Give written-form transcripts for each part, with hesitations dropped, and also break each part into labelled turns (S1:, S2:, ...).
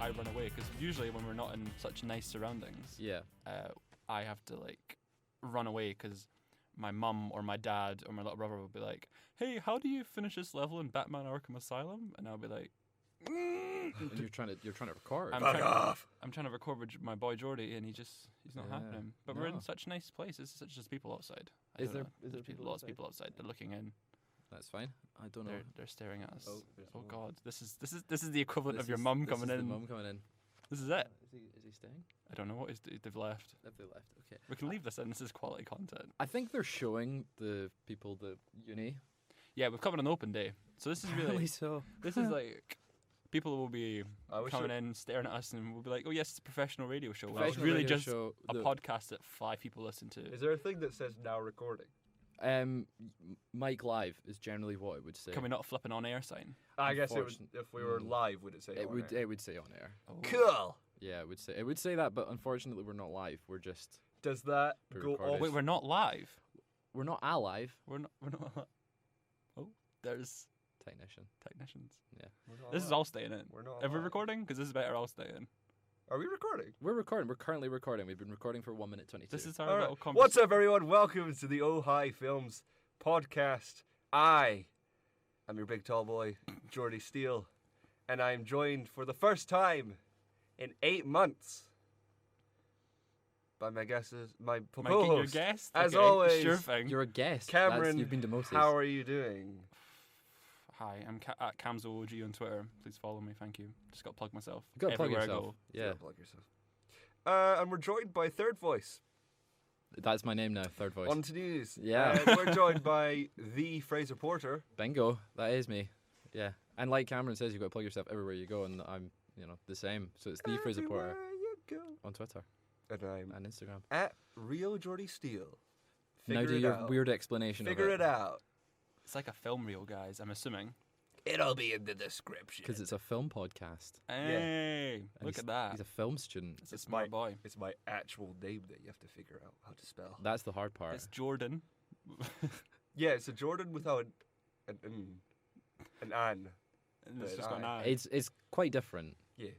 S1: I run away because usually when we're not in such nice surroundings, I have to like run away because my mum or my dad or my little brother will be like, "Hey, how do you finish this level in Batman Arkham Asylum?" And I'll be like,
S2: And you're trying to record.
S1: I'm trying to record with my boy Jordi, and he's not happening. But we're in such nice places. Such as people outside.
S2: Is there
S1: lots of people outside? They're looking in.
S2: That's fine. I don't know.
S1: They're staring at us.
S2: Oh
S1: God, this is the equivalent of your mum coming in.
S2: The mum coming in.
S1: This is it.
S2: Is he staying?
S1: I don't know what they've left.
S2: Have they left? Okay.
S1: We can leave this in. This is quality content.
S2: I think they're showing the people the uni.
S1: Yeah, we've covered an open day, so this is really
S2: so.
S1: This is like people will be coming in, staring at us, and we'll be like, "Oh yes, it's a professional radio show." Well, it's really just a podcast that 5 people listen to.
S3: Is there a thing that says now recording?
S2: Mic live is generally what it would say.
S1: Can we not flip an on-air sign?
S3: I guess it would, if we were live, would it say?
S2: It would say on air.
S1: Oh.
S3: Cool.
S2: Yeah, it would say that, but unfortunately we're not live. We're just.
S3: Does that go off?
S1: Wait, we're not live.
S2: We're not alive.
S1: We're not. Oh, there's
S2: technicians. Yeah.
S1: This is all staying in.
S3: We're not.
S1: If we're recording, because this is better, all stay in.
S3: Are we recording?
S2: We're recording. We're currently recording. We've been recording for 1 minute 22.
S1: This is our little conversation.
S3: What's up, everyone? Welcome to the Oh Hi Films podcast. I am your big tall boy, Jordi Steele, and I'm joined for the first time in 8 months by my co-host.
S1: Your guest?
S3: As
S1: okay,
S3: always,
S1: sure thing.
S2: You're a guest.
S3: Cameron,
S2: you've been demoted.
S3: How are you doing?
S1: Hi, I'm at CamzoOG on Twitter. Please follow me, thank you. Just got to plug myself.
S2: You've got to plug
S1: everywhere
S2: yourself.
S1: I go.
S2: Yeah.
S3: You plug yourself. And we're joined by Third Voice.
S2: That's my name now, Third Voice.
S3: On to news.
S2: Yeah.
S3: We're joined by the Fraser Porter.
S2: Bingo. That is me. Yeah. And like Cameron says, you've got to plug yourself everywhere you go, and I'm, the same. So it's the Fraser Porter
S3: Everywhere you go.
S2: on Twitter
S3: And I'm
S2: and Instagram.
S3: at Rio Jordi Steele.
S2: Now do your weird explanation
S3: Figure
S2: of
S3: it out.
S1: It's like a film reel, guys, I'm assuming.
S3: It'll be in the description.
S2: Because it's a film podcast.
S1: Hey, look at that.
S2: He's a film student.
S1: It's a smart boy.
S3: It's my actual name that you have to figure out how to spell.
S2: That's the hard part.
S1: It's Jordan.
S3: Yeah, it's a Jordan without an an.
S1: And it's just got an eye.
S2: It's quite different.
S3: Yeah.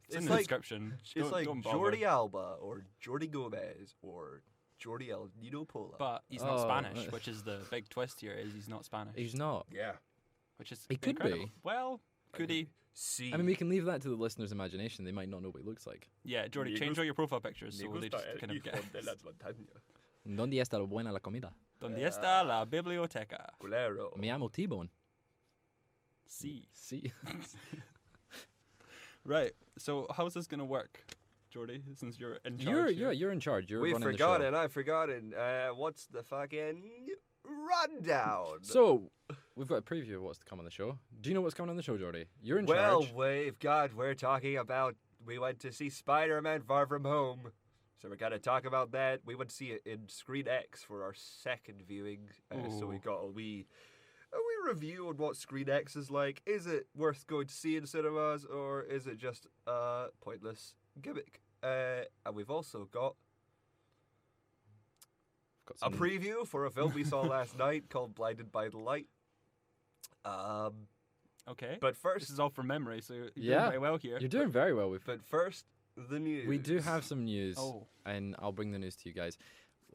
S1: It's in the description.
S3: It's like
S1: don't bother.
S3: Jordi Alba or Jordi Gomez or Jordi El Nino Pola.
S1: But he's not Spanish, which is the big twist here. Is he's not Spanish?
S2: He's not.
S3: Yeah.
S1: Which is
S2: He could
S1: incredible.
S2: be.
S1: Well, could he?
S3: See.
S2: I mean, we can leave that to the listener's imagination. They might not know what he looks like.
S1: Yeah, Jordi, change all your profile pictures so they just kind of guess.
S2: ¿Dónde está lo buena la comida?
S1: ¿Dónde está la biblioteca?
S3: Culero.
S2: Me llamo T-Bone.
S1: Sí.
S2: Sí.
S1: Right. So how's this gonna work, Jordi? Since you're in charge.
S2: You're in charge. You're
S3: We've
S2: running
S3: forgotten.
S2: the show.
S3: I've forgotten. What's the fucking rundown?
S2: So we've got a preview of what's to come on the show. Do you know what's coming on the show, Jordi? You're in charge.
S3: Well, we're talking about. We went to see Spider-Man: Far From Home, so we're gonna talk about that. We went to see it in ScreenX for our second viewing, so we got a wee review on what ScreenX is like. Is it worth going to see in cinemas, or is it just a pointless gimmick? And we've also got a preview for a film we saw last night called Blinded by the Light.
S1: Okay.
S3: But first,
S1: this is all from memory, so you're doing very well here.
S2: You're doing very well.
S3: But first, the news.
S2: We do have some news, and I'll bring the news to you guys.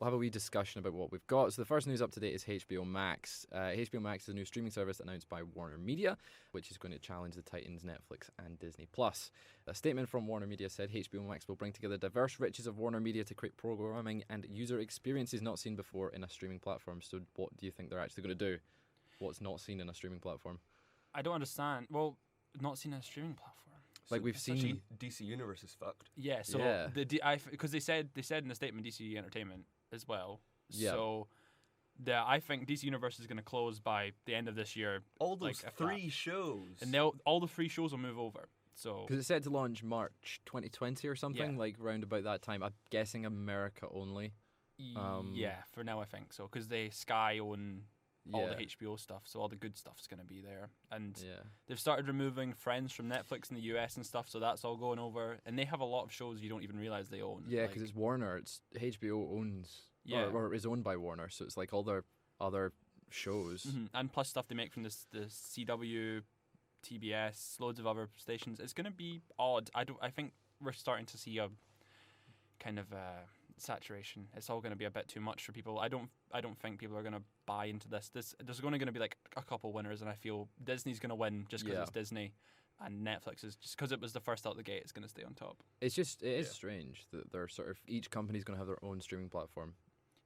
S2: We'll have a wee discussion about what we've got. So the first news up to date is HBO Max. HBO Max is a new streaming service announced by Warner Media, which is going to challenge the titans Netflix and Disney+. A statement from Warner Media said HBO Max will bring together diverse riches of Warner Media to create programming and user experiences not seen before in a streaming platform. So what do you think they're actually going to do? What's not seen in a streaming platform?
S1: I don't understand. Well, not seen in a streaming platform.
S3: So
S1: Like we've
S3: seen DC Universe is fucked.
S1: Yeah, so because they said in the statement DC Entertainment as well.
S2: Yeah.
S1: So I think DC Universe is going to close by the end of this year.
S3: All those three shows,
S1: and all the free shows will move over. So
S2: because it's set to launch March 2020 or something, like round about that time. I'm guessing America only.
S1: Yeah, for now I think so because Sky own all the HBO stuff, so all the good stuff's going to be there. And they've started removing Friends from Netflix in the US and stuff, so that's all going over. And they have a lot of shows you don't even realize they own.
S2: Yeah, because it's Warner. It's HBO owns, or is owned by Warner, so it's like all their other shows.
S1: Mm-hmm. And plus stuff they make from the CW TBS, loads of other stations. It's going to be odd. I think we're starting to see a kind of saturation. It's all going to be a bit too much for people. I don't think people are going to buy into this. There's only going to be like a couple winners, and I feel Disney's going to win just because it's Disney, and Netflix is just because it was the first out the gate. It's going to stay on top.
S2: It is strange that they're sort of each company's going to have their own streaming platform.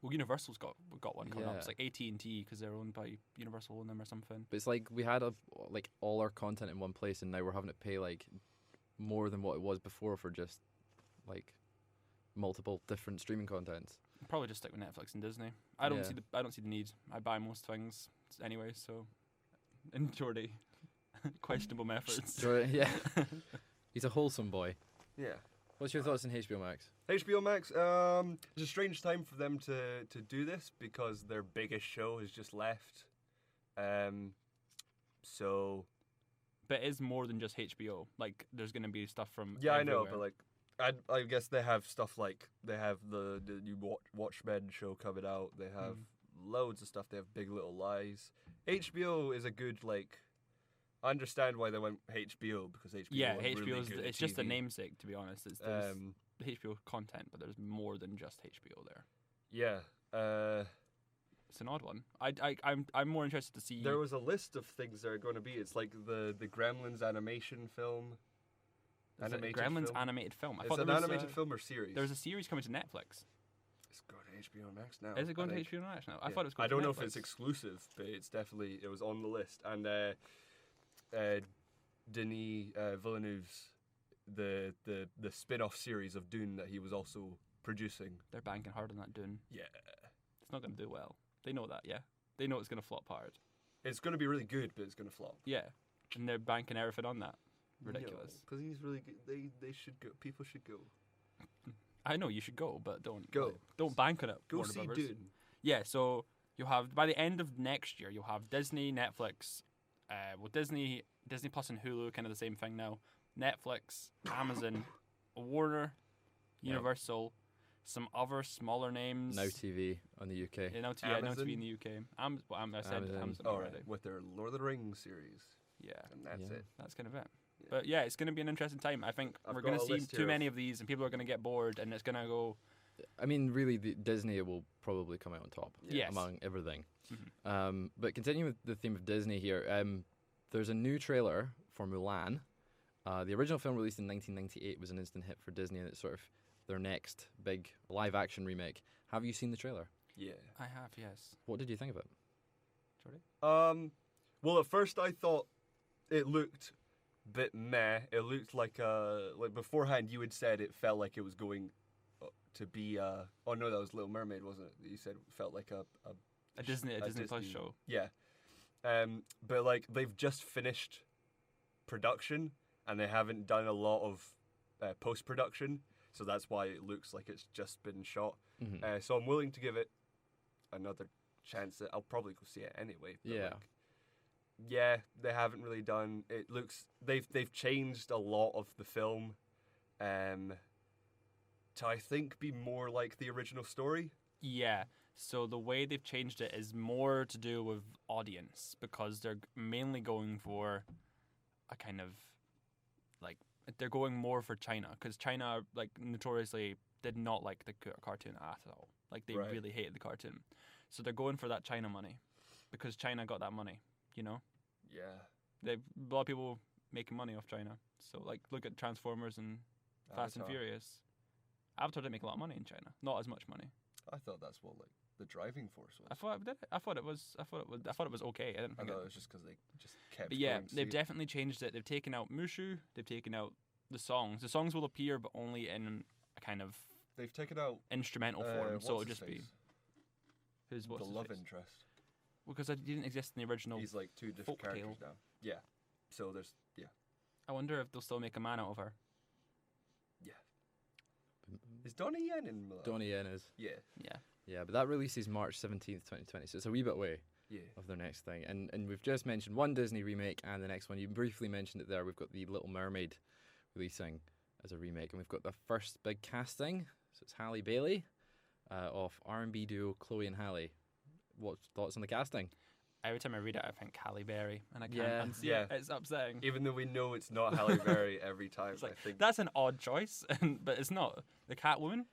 S1: Well, Universal's got one coming up. It's like AT&T because they're owned by Universal own them or something.
S2: But it's like we had like all our content in one place, and now we're having to pay like more than what it was before for just like multiple different streaming contents.
S1: Probably just stick with Netflix and Disney. I don't see the need. I buy most things anyway. So, and Jordi, questionable methods.
S2: Yeah, he's a wholesome boy.
S3: Yeah.
S2: What's your thoughts on HBO Max?
S3: HBO Max, it's a strange time for them to do this because their biggest show has just left. So...
S1: But it is more than just HBO. Like, there's going to be stuff from
S3: Yeah,
S1: everywhere.
S3: I know, but like, I guess they have stuff like, they have the new Watchmen show coming out. They have loads of stuff. They have Big Little Lies. HBO is a good, like... I understand why they went HBO because HBO.
S1: Yeah,
S3: HBO
S1: really
S3: is
S1: it's just a namesake, to be honest. It's the HBO content, but there's more than just HBO there.
S3: Yeah,
S1: it's an odd one. I'm more interested to see.
S3: There was a list of things that are going to be. It's like the Gremlins animation film.
S1: Gremlins animated film.
S3: It's an animated film or series.
S1: There's a series coming to Netflix.
S3: It's going to HBO Max now.
S1: Is it going to HBO Max now?
S3: Yeah.
S1: I thought it was going
S3: I don't
S1: to
S3: know
S1: Netflix.
S3: if it's exclusive, but it's definitely it was on the list. And Denis Villeneuve's the spin-off series of Dune that he was also producing.
S1: They're banking hard on that Dune.
S3: Yeah,
S1: it's not going to do well. They know that. Yeah, they know it's going to flop hard.
S3: It's going to be really good, but it's going to flop.
S1: Yeah, and they're banking everything on that. Ridiculous.
S3: Because he's really good. They should go. People should go.
S1: I know you should go, but don't
S3: go.
S1: Don't bank on it.
S3: Go
S1: Warner
S3: see
S1: Brothers.
S3: Dune.
S1: Yeah, so you'll have by the end of next year, you'll have Disney, Netflix, Disney Plus and Hulu, kind of the same thing now. Netflix, Amazon, Warner, Universal, some other smaller names.
S2: Now TV on the UK.
S1: Yeah, Now TV in the UK. I said Amazon already.
S3: Right. With their Lord of the Rings series.
S1: Yeah.
S3: And that's it.
S1: That's kind of it.
S3: Yeah.
S1: But yeah, it's going to be an interesting time. I think we're going to see too many of these, and people are going to get bored, and it's going to go.
S2: I mean, really, Disney will probably come out on top
S1: yes.
S2: among everything.
S1: Mm-hmm.
S2: But continuing with the theme of Disney here, there's a new trailer for Mulan. The original film released in 1998 was an instant hit for Disney, and it's sort of their next big live-action remake. Have you seen the trailer?
S3: Yeah.
S1: I have, yes.
S2: What did you think of it?
S1: Jordi?
S3: Well, at first I thought it looked a bit meh. It looked like beforehand you had said it felt like it was going to be oh no, that was Little Mermaid, wasn't it? You said it felt like a
S1: Disney Plus show.
S3: Yeah. But like they've just finished production and they haven't done a lot of post-production, so that's why it looks like it's just been shot.
S2: Mm-hmm.
S3: So I'm willing to give it another chance. I'll probably go see it anyway. But
S2: yeah.
S3: Yeah, they haven't really done. It looks they've changed a lot of the film, to I think be more like the original story.
S1: Yeah. So the way they've changed it is more to do with audience because they're mainly going for a kind of like they're going more for China because China like notoriously did not like the cartoon at all. Like they really hated the cartoon, so they're going for that China money because China got that money. You know.
S3: Yeah.
S1: A lot of people making money off China. So like look at Transformers and Fast and Furious. Avatar didn't make a lot of money in China. Not as much money.
S3: I thought that's what like the driving force was.
S1: I thought it was okay. I didn't think
S3: it was just because they just kept.
S1: But yeah, they've definitely changed it. They've taken out Mushu. They've taken out the songs. The songs will appear, but only in a kind of.
S3: They've taken out
S1: instrumental form, so it'll just be.
S3: The love interest.
S1: Because it didn't exist in the original.
S3: He's like two different characters now. Yeah. So there's
S1: I wonder if they'll still make a man out of her.
S3: Yeah. Is Donnie Yen in Mulan?
S2: Donnie Yen is.
S3: Yeah.
S1: Yeah.
S2: Yeah, but that releases March 17th, 2020, so it's a wee bit away of their next thing. And we've just mentioned one Disney remake, and the next one, you briefly mentioned it there, we've got the Little Mermaid releasing as a remake, and we've got the first big casting, so it's Halle Bailey of R&B duo Chloe and Halle. What thoughts on the casting?
S1: every time I read it, I think Halle Berry, and I can't
S2: Yeah.
S1: unsee it. It's upsetting.
S3: Even though we know it's not Halle Berry every time,
S1: It's like,
S3: I think
S1: that's an odd choice, but it's not. The Catwoman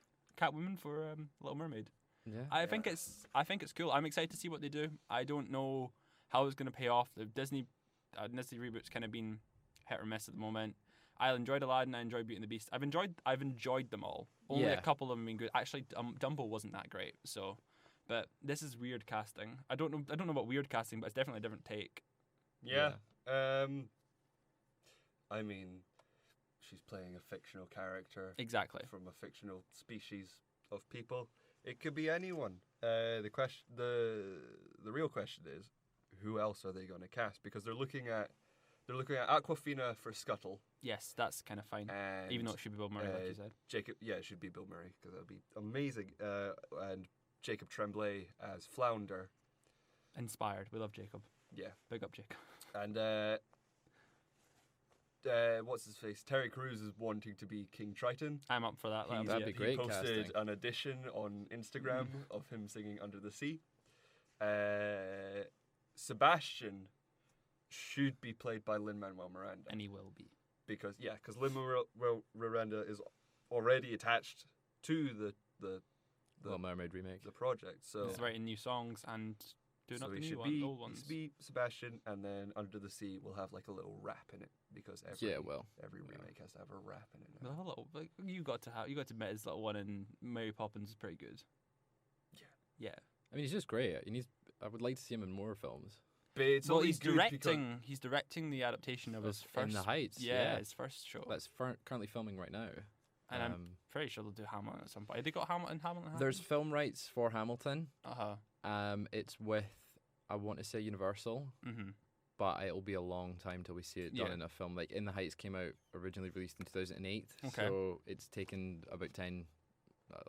S1: for Little Mermaid.
S2: Yeah.
S1: I think it's cool. I'm excited to see what they do. I don't know how it's going to pay off. The Disney reboot's kind of been hit or miss at the moment. I enjoyed Aladdin. I enjoyed Beauty and the Beast. I've enjoyed them all. Only a couple of them have been good. Actually, Dumbo wasn't that great. So, but this is weird casting. I don't know about weird casting, but it's definitely a different take.
S3: Yeah. I mean, she's playing a fictional character.
S1: Exactly.
S3: From a fictional species of people. It could be anyone. The real question is, who else are they going to cast? Because they're looking at Awkwafina for Scuttle.
S1: Yes, that's kind of fine.
S3: And
S1: even though it should be Bill Murray, like you said.
S3: Jacob, yeah, it should be Bill Murray because that would be amazing. And Jacob Tremblay as Flounder.
S1: Inspired. We love Jacob.
S3: Yeah.
S1: Big up Jacob.
S3: And what's his face? Terry Crews is wanting to be King Triton.
S1: I'm up for that.
S2: That'd be great.
S3: He posted
S2: casting.
S3: an audition on Instagram of him singing Under the Sea. Sebastian should be played by Lin-Manuel Miranda.
S1: And he will be.
S3: Because Lin-Manuel Miranda is already attached to the
S2: Little Mermaid remake.
S3: The project. So
S1: he's writing new songs and doing up the new old ones.
S3: He should be Sebastian, and then Under the Sea will have like a little rap in it because every remake has to have a rap in it.
S1: Now. A little, you got to admit his little one in Mary Poppins is pretty good. Yeah.
S2: I mean, he's just great. I would like to see him in more films.
S3: But it's
S1: he's directing. He's directing the adaptation of his first
S2: In the Heights.
S1: Yeah, his first show.
S2: That's currently filming right now.
S1: And I'm pretty sure they'll do Hamilton at some point. Have they got Hamilton?
S2: There's film rights for Hamilton.
S1: Uh-huh.
S2: It's with, I want to say Universal, but it'll be a long time till we see it done in a film. Like In the Heights came out originally released in 2008, so it's taken about 10.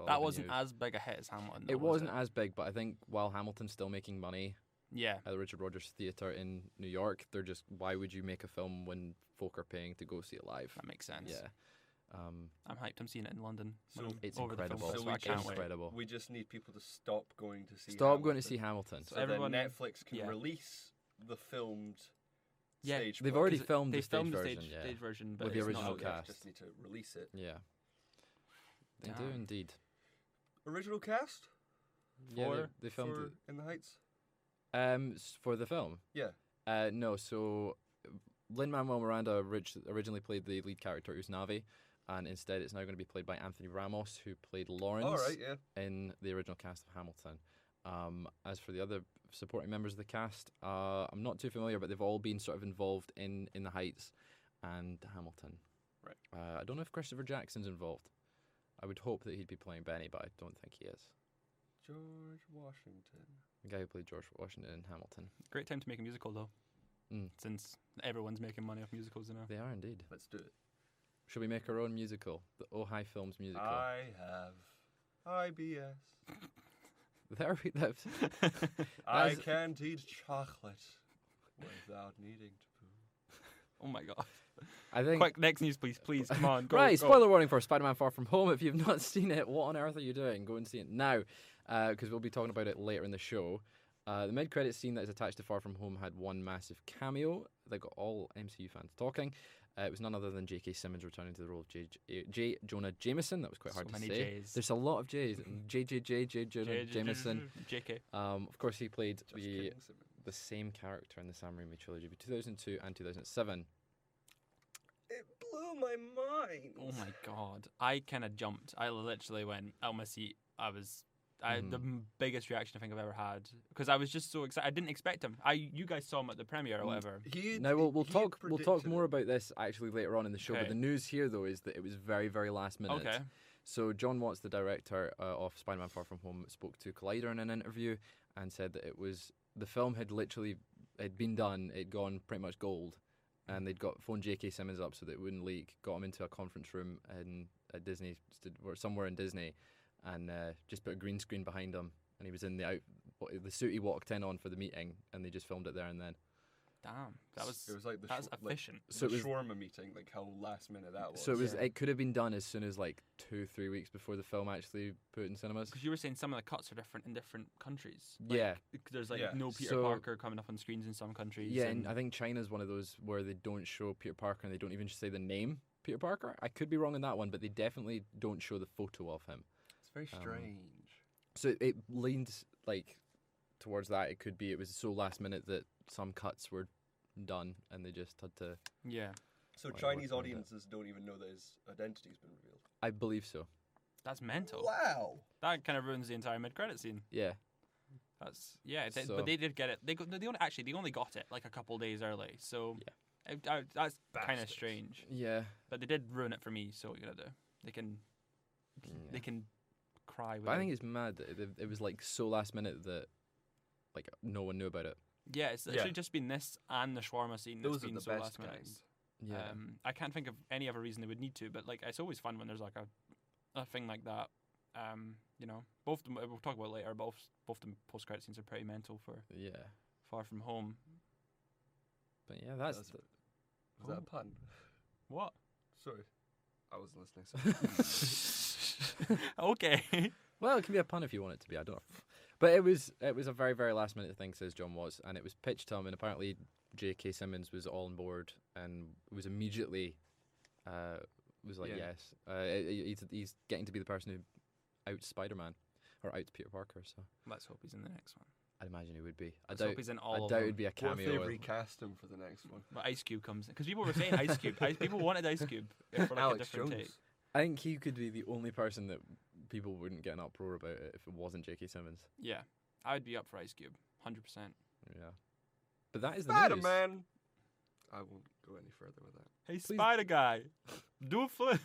S1: That wasn't as big a hit as Hamilton.
S2: It wasn't as big, but I think while Hamilton's still making money,
S1: at
S2: the Richard Rodgers Theatre in New York, they're just, why would you make a film when folk are paying to go see it live?
S1: That makes sense.
S2: Yeah.
S1: I'm hyped. I'm seeing it in London.
S3: So
S2: it's incredible.
S3: Incredible. We just need people to stop going to see.
S2: Going to see Hamilton.
S3: So everyone, then Netflix can release the filmed. Stage
S2: they've already filmed the stage
S1: version, but
S2: with the original cast.
S3: Just need to release it.
S2: Yeah. They do indeed.
S3: Original cast?
S2: They filmed it.
S3: In the Heights?
S2: For the film?
S3: Yeah.
S2: No, so Lin-Manuel Miranda originally played the lead character Usnavi, and instead it's now going to be played by Anthony Ramos, who played Lawrence in the original cast of Hamilton. As for the other supporting members of the cast, I'm not too familiar, but they've all been sort of involved in the Heights and Hamilton.
S3: Right.
S2: I don't know if Christopher Jackson's involved. I would hope that he'd be playing Benny, but I don't think he is.
S3: George Washington.
S2: The guy who played George Washington in Hamilton.
S1: Great time to make a musical, though. Since everyone's making money off musicals now.
S2: They are indeed.
S3: Let's do it.
S2: Should we make our own musical? The Oh Hi Films musical.
S3: I have IBS. I can't eat chocolate without needing to poo.
S1: Oh my god.
S2: I think.
S1: Quick, next news, please. Come on, go.
S2: Right, spoiler warning for Spider-Man Far From Home. If you've not seen it, what on earth are you doing? Go and see it now, because we'll be talking about it later in the show. The mid-credits scene that is attached to Far From Home had one massive cameo that got all MCU fans talking. It was none other than J.K. Simmons returning to the role of J. Jonah Jameson. That was quite hard to say.
S1: J's.
S2: There's a lot of J's. J. Jonah Jameson.
S1: J.K.
S2: Of course, he played the same character in the Sam Raimi trilogy between 2002 and 2007.
S3: It blew my mind.
S1: Oh my god. I kind of jumped. I literally went out my seat. The biggest reaction I think I've ever had, because I was just so excited. I didn't expect him. You guys saw him at the premiere or whatever.
S2: We'll talk more about this actually later on in the show. But the news here though is that it was very, very last minute.
S1: Okay.
S2: So John Watts, the director of Spider-Man Far From Home, spoke to Collider in an interview and said that the film had been done. It'd gone pretty much gold, and they'd phoned J.K. Simmons up so that it wouldn't leak. Got him into a conference room at Disney, or somewhere in Disney. And just put a green screen behind him, and he was in the suit he walked in on for the meeting, and they just filmed it there and then.
S1: Damn, that was
S3: efficient.
S1: So
S3: it was shawarma meeting, like how last minute that was.
S2: So it was. It could have been done as soon as like 2-3 weeks before the film actually put in cinemas.
S1: Because you were saying some of the cuts are different in different countries. There's no Peter Parker coming up on screens in some countries.
S2: Yeah, and I think China's one of those where they don't show Peter Parker and they don't even say the name Peter Parker. I could be wrong on that one, but they definitely don't show the photo of him.
S3: It's very strange.
S2: So it leans like towards that. It was so last minute that some cuts were done and they just had to.
S1: Yeah.
S3: So Chinese audiences don't even know that his identity's been revealed.
S2: I believe so.
S1: That's mental.
S3: Wow.
S1: That kind of ruins the entire mid-credit scene.
S2: Yeah.
S1: But they did get it. They only got it like a couple days early. So that's kind of strange.
S2: Yeah.
S1: But they did ruin it for me. So what you gotta do? They can cry.
S2: But I think it's mad that it was like so last minute that like no one knew about it.
S1: Yeah, it's literally just been this and the shawarma scene that's been so last minute.
S2: Yeah.
S1: I can't think of any other reason they would need to, but like it's always fun when there's like a thing like that. Both of them we'll talk about later. Both the post-credit scenes are pretty mental for Far From Home.
S2: But yeah, was
S3: that a pun?
S1: What?
S3: Sorry, I wasn't listening.
S1: Okay.
S2: Well, it can be a pun if you want it to be. I don't know. But it was a very, very last minute thing, says John Watts, and it was pitched to him, and apparently J.K. Simmons was all on board and was immediately yes. He's getting to be the person who outs Spider-Man or outs Peter Parker. So
S1: let's hope he's in the next one.
S2: I'd imagine he would be. I
S1: hope he's in all of
S2: doubt
S1: them.
S2: it'd be a cameo.
S3: What if they recast him for the next one?
S1: But Ice Cube comes in because people were saying Ice Cube. People wanted Ice Cube for like
S3: Alex
S1: a different
S3: Jones.
S1: take.
S2: I think he could be the only person that people wouldn't get an uproar about it if it wasn't J.K. Simmons.
S1: Yeah, I would be up for Ice Cube, 100%.
S2: Yeah, but that is the
S3: Spider-Man. I won't go any further with that.
S1: Hey, please. Spider Guy, do a flip.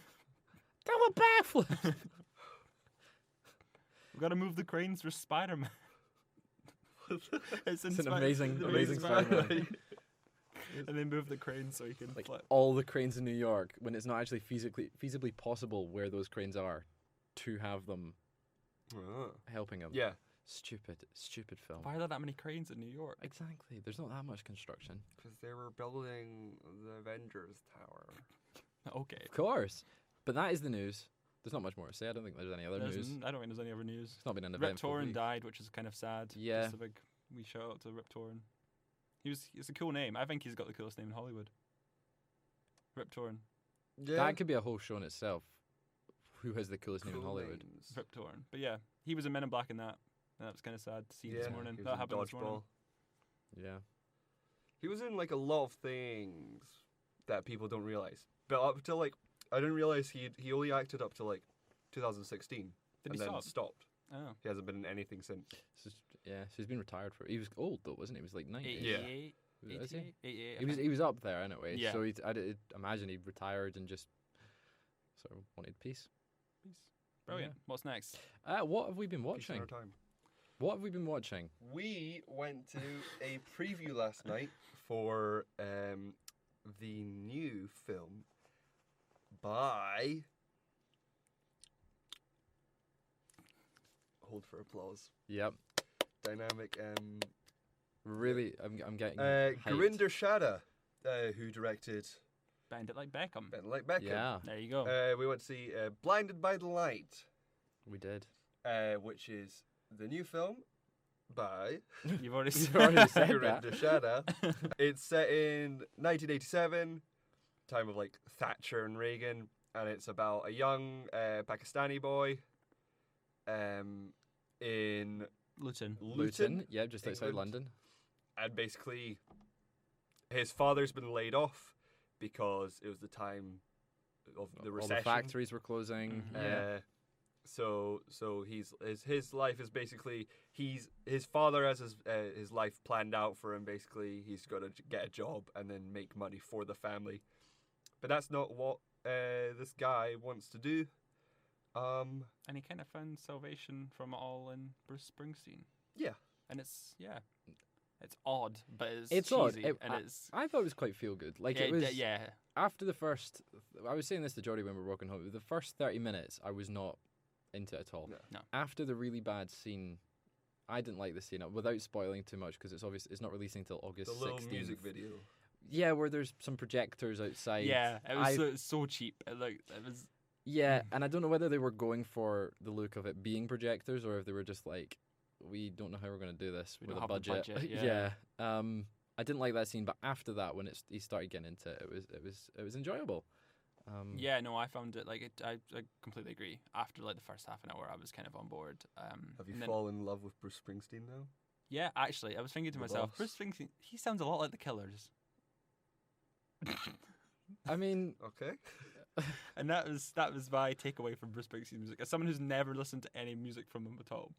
S2: Do a backflip.
S1: We gotta move the cranes for Spider-Man.
S2: It's an amazing Spider-Man.
S1: And then move the cranes so he can flip.
S2: All the cranes in New York, when it's not actually feasibly possible where those cranes are, to have them helping him.
S3: Yeah.
S2: Stupid film.
S1: Why are there that many cranes in New York?
S2: Exactly. There's not that much construction.
S3: Because they were building the Avengers Tower.
S1: Okay.
S2: Of course. But that is the news. There's not much more to say. I don't think there's any other news.
S1: I don't think there's any other news.
S2: It's not been an
S1: event. Rip Torn died, which is kind of sad.
S2: Yeah.
S1: Just a big wee shout out to Rip Torn. It's a cool name. I think he's got the coolest name in Hollywood. Rip Torn.
S2: Yeah. That could be a whole show in itself. Who has the coolest name in Hollywood?
S3: Names.
S1: Rip Torn. But yeah, he was in Men in Black in that. And that was kind of sad to see this morning. That happened this morning.
S2: Yeah.
S3: He was in like a lot of things that people don't realize. But up till like, I didn't realize he only acted up to like 2016.
S1: Did
S3: and
S1: he
S3: then stopped.
S1: Oh.
S3: He hasn't been in anything since.
S2: So he's been retired for. He was old though, wasn't he? He was like 90.
S1: 88.
S2: Yeah.
S1: 88.
S2: He was up there anyway.
S1: Yeah.
S2: So I'd imagine he retired and just sort of wanted peace.
S1: Brilliant. Yeah. What's next?
S2: What have we been watching?
S3: Peace in our time.
S2: What have we been watching?
S3: We went to a preview last night for the new film by... Hold for applause.
S2: Yep.
S3: Dynamic.
S2: Really, I'm getting.
S3: Gurinder Shada, who directed
S1: Bend It Like Beckham.
S3: Bend It Like Beckham.
S2: Yeah.
S1: There you go.
S3: We went to see Blinded by the Light.
S2: We did.
S3: Which is the new film by...
S1: You've already said
S3: Gurinder Shada. It's set in 1987, time of like Thatcher and Reagan, and it's about a young Pakistani boy in
S2: Luton, yeah, just outside
S3: England.
S2: London.
S3: And basically, his father's been laid off because it was the time of the recession.
S2: All the factories were closing.
S1: Mm-hmm.
S2: Yeah.
S3: So his life is basically his father has his life planned out for him. Basically, he's got to get a job and then make money for the family, but that's not what this guy wants to do.
S1: And he kind of found salvation from it all in Bruce Springsteen.
S3: Yeah.
S1: And it's odd, but
S2: it's
S1: cheesy,
S2: odd.
S1: and
S2: I thought it was quite feel good. Like it was. After the first, I was saying this to Jordi when we were walking home. The first 30 minutes, I was not into it at all.
S1: No.
S2: After the really bad scene I didn't like the scene without spoiling too much because it's obvious it's not releasing until August 16th.
S3: The little music video.
S2: Yeah, where there's some projectors outside.
S1: Yeah, it was so cheap. It was.
S2: Yeah, and I don't know whether they were going for the look of it being projectors or if they were just like, we don't know how we're going to do this with a budget.
S1: Yeah.
S2: I didn't like that scene, but after that, when he started getting into it, it was enjoyable.
S1: Yeah, no, I found it I completely agree. After like the first half an hour, I was kind of on board.
S3: Have you fallen in love with Bruce Springsteen now?
S1: Yeah, actually, I was thinking to myself, Bruce Springsteen, he sounds a lot like the Killers.
S2: I mean,
S3: okay.
S1: And that was my takeaway from Bruce Springsteen's music. As someone who's never listened to any music from him at all,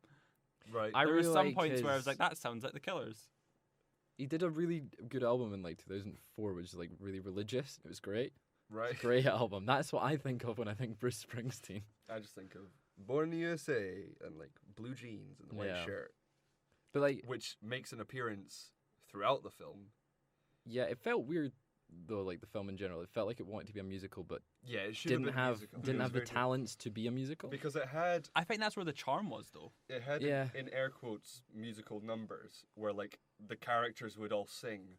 S3: right?
S1: There were some points where I was like, that sounds like the Killers.
S2: He did a really good album in like 2004, which is like really religious. It was great.
S3: Right.
S2: Great album. That's what I think of when I think Bruce Springsteen.
S3: I just think of Born in the USA and like blue jeans and the white shirt.
S2: But like,
S3: which makes an appearance throughout the film.
S2: Yeah, it felt weird though, like the film in general. It felt like it wanted to be a musical, but
S3: it
S2: didn't have the talents to be a musical.
S3: Because it had,
S1: I think that's where the charm was, though.
S3: It had in air quotes musical numbers where like the characters would all sing,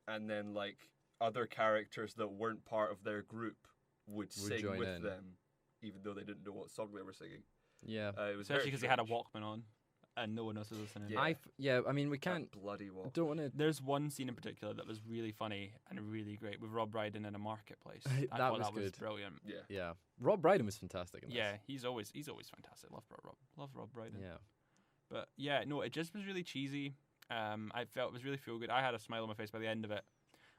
S3: and then like other characters that weren't part of their group would sing with them, even though they didn't know what song they were singing.
S2: Yeah,
S3: it was
S1: especially because he had a Walkman on. And no one else is listening.
S2: I mean, we can't.
S3: That bloody walk.
S2: Don't want to.
S1: There's one scene in particular that was really funny and really great with Rob Brydon in a marketplace. I thought that was brilliant.
S2: Yeah. Rob Brydon was fantastic in this.
S1: Yeah, he's always fantastic. Love Rob Brydon.
S2: Yeah.
S1: But yeah, no, it just was really cheesy. I felt it was really feel good. I had a smile on my face by the end of it.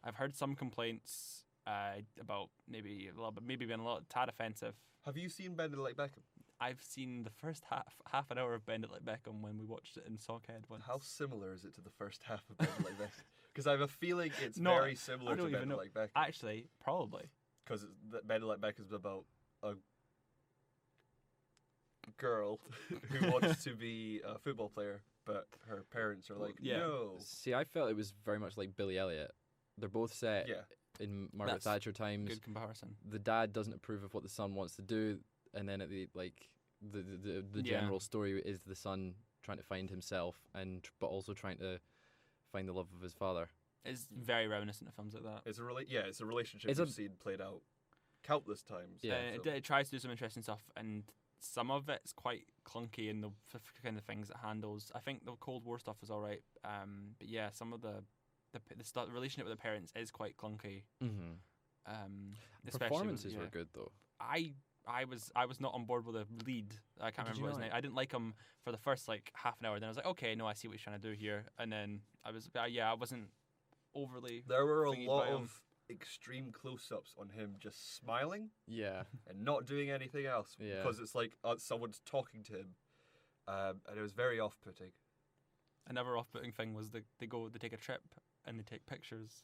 S1: I've heard some complaints about maybe being a little tad offensive.
S3: Have you seen Bend It Like Beckham?
S1: I've seen the first half an hour of Bend It Like Beckham when we watched it in Sockhead once.
S3: How similar is it to the first half of Bend It Like Beckham? Because I have a feeling it's very similar to Bend It Like Beckham.
S1: Actually, probably.
S3: Because Bend It Like Beckham is about a girl who wants to be a football player, but her parents are like, no.
S2: See, I felt it was very much like Billy Elliot. They're both set in Margaret Thatcher times.
S1: Good comparison.
S2: The dad doesn't approve of what the son wants to do. And then at the general story is the son trying to find himself but also trying to find the love of his father.
S1: It's very reminiscent of films like that.
S3: It's a relationship we've seen played out countless times.
S1: Yeah, it tries to do some interesting stuff, and some of it's quite clunky in the kind of things it handles. I think the Cold War stuff is all right, but yeah, some of the relationship with the parents is quite clunky.
S2: Mm-hmm. Performances were good though.
S1: I was not on board with the lead. I can't remember his name. I didn't like him for the first like half an hour. Then I was like, okay, no, I see what he's trying to do here. And then I wasn't overly.
S3: There were a lot of extreme close-ups on him just smiling.
S2: Yeah.
S3: And not doing anything else because it's like someone's talking to him, and it was very off-putting.
S1: Another off-putting thing was they take a trip and they take pictures.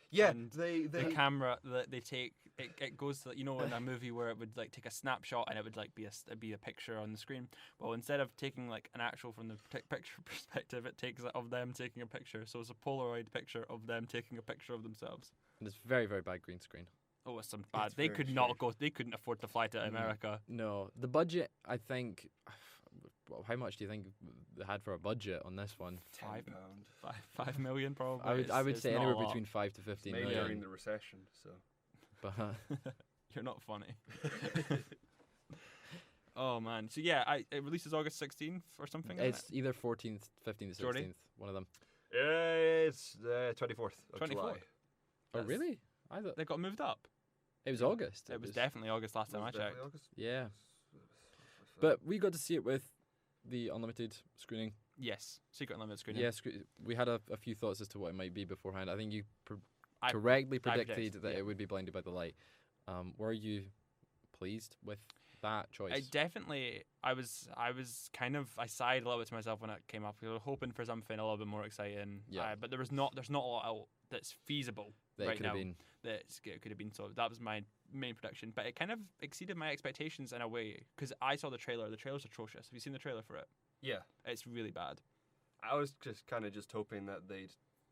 S3: Yeah,
S1: and the camera that they take, it goes to, in a movie where it would like take a snapshot and it would like be a picture on the screen. Well, instead of taking like an actual from the picture perspective, it takes it of them taking a picture. So it's a Polaroid picture of them taking a picture of themselves.
S2: And it's very, very bad green screen.
S1: Oh, it's some bad. They could not go. They couldn't afford to fly to America.
S2: No, the budget. I think. Well, how much do you think they had for a budget on this one?
S3: £10.
S1: $5 million probably.
S2: I would say anywhere between 5 to 15 million.
S3: Maybe during the recession. So,
S2: but
S1: you're not funny. Oh man. So yeah, it releases August 16th or something.
S2: It's either 14th, 15th, 16th. One of them.
S3: It's the 24th of July.
S2: Oh really? I thought
S1: they got moved up.
S2: It was August.
S1: It was definitely August last time I checked.
S3: August?
S2: Yeah. But we got to see it with the unlimited screening.
S1: Yes, secret unlimited screening.
S2: Yes, we had a few thoughts as to what it might be beforehand. I think you correctly predicted that it would be Blinded by the Light. Were you pleased with that choice?
S1: I sighed a little bit to myself when it came up. We were hoping for something a little bit more exciting. Yeah. But there's not a lot out that's feasible right now. It could have been. So that was my main prediction. But it kind of exceeded my expectations in a way because I saw the trailer. The trailer's atrocious. Have you seen the trailer for it?
S3: Yeah.
S1: It's really bad.
S3: I was just hoping that they'd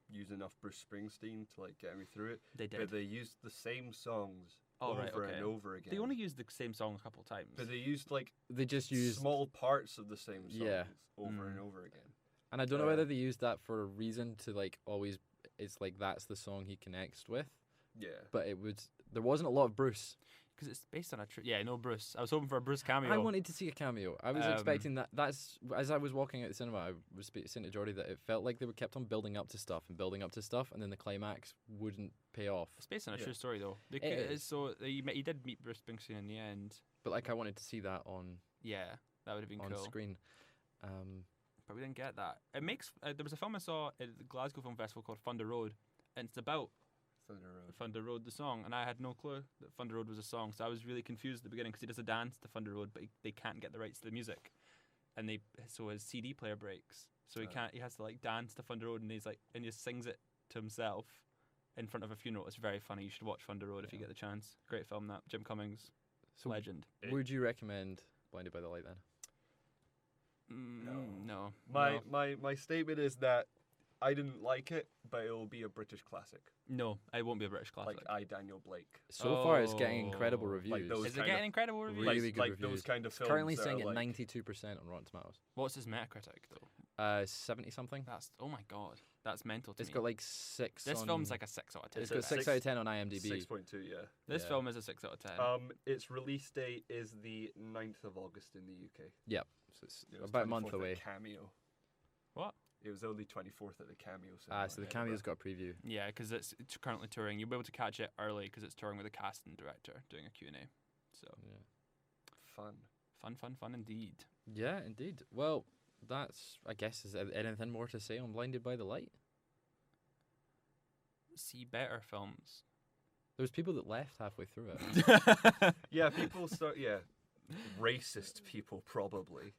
S3: use enough Bruce Springsteen to like get me through it.
S1: They did.
S3: But they used the same songs over and over again.
S1: They only used the same song a couple of times.
S3: But they used
S2: small
S3: parts of the same songs over and over again.
S2: And I don't know whether they used that for a reason to like always. It's like that's the song he connects with.
S3: Yeah.
S2: But there wasn't a lot of Bruce.
S1: Because it's based on no Bruce. I was hoping for a Bruce cameo.
S2: I wanted to see a cameo. I was expecting that. That's as I was walking out the cinema, I was saying to Jordi that it felt like they were kept on building up to stuff, and then the climax wouldn't pay off.
S1: It's based on a true story, though. He did meet Bruce Springsteen in the end.
S2: But like, I wanted to see that on.
S1: Yeah, that would have been cool.
S2: On screen.
S1: But we didn't get that. It makes there was a film I saw at the Glasgow Film Festival called Thunder Road, and it's about Thunder Road, the song, and I had no clue that Thunder Road was a song, so I was really confused at the beginning because he does a dance to Thunder Road, but they can't get the rights to the music, and so his CD player breaks, so he has to like dance to Thunder Road, and he just sings it to himself in front of a funeral. It's very funny. You should watch Thunder Road if you get the chance. Great film, that. Jim Cummings, legend.
S2: Would you recommend Blinded by the Light then?
S1: No.
S3: My statement is that I didn't like it, but it will be a British classic.
S1: No, it won't be a British classic.
S3: Like Daniel Blake.
S2: So far, it's getting incredible reviews.
S3: Like those
S1: Is it getting incredible reviews?
S2: Really good reviews.
S3: Those kind of films.
S2: It's currently sitting at 92% on Rotten Tomatoes.
S1: What's his Metacritic though?
S2: 70 something.
S1: That's my god. That's mental to me.
S2: It's got like 6.
S1: This film's like a 6 out of 10.
S2: It's got 6 out of 10 on IMDb.
S3: 6.2, yeah.
S1: This film is a 6 out of 10.
S3: Its release date is the 9th of August in the UK.
S2: Yep. So it's about a month away.
S3: Cameo.
S1: What?
S3: It was only 24th at the Cameo.
S2: So the Cameo's got a preview.
S1: Yeah, because it's currently touring. You'll be able to catch it early because it's touring with a casting director doing a Q&A. So
S3: yeah.
S1: Fun indeed.
S2: Yeah, indeed. Well, that's, I guess, is there anything more to say on Blinded by the Light?
S1: See better films.
S2: There's people that left halfway through it.
S3: Yeah, people start. Yeah, racist people probably.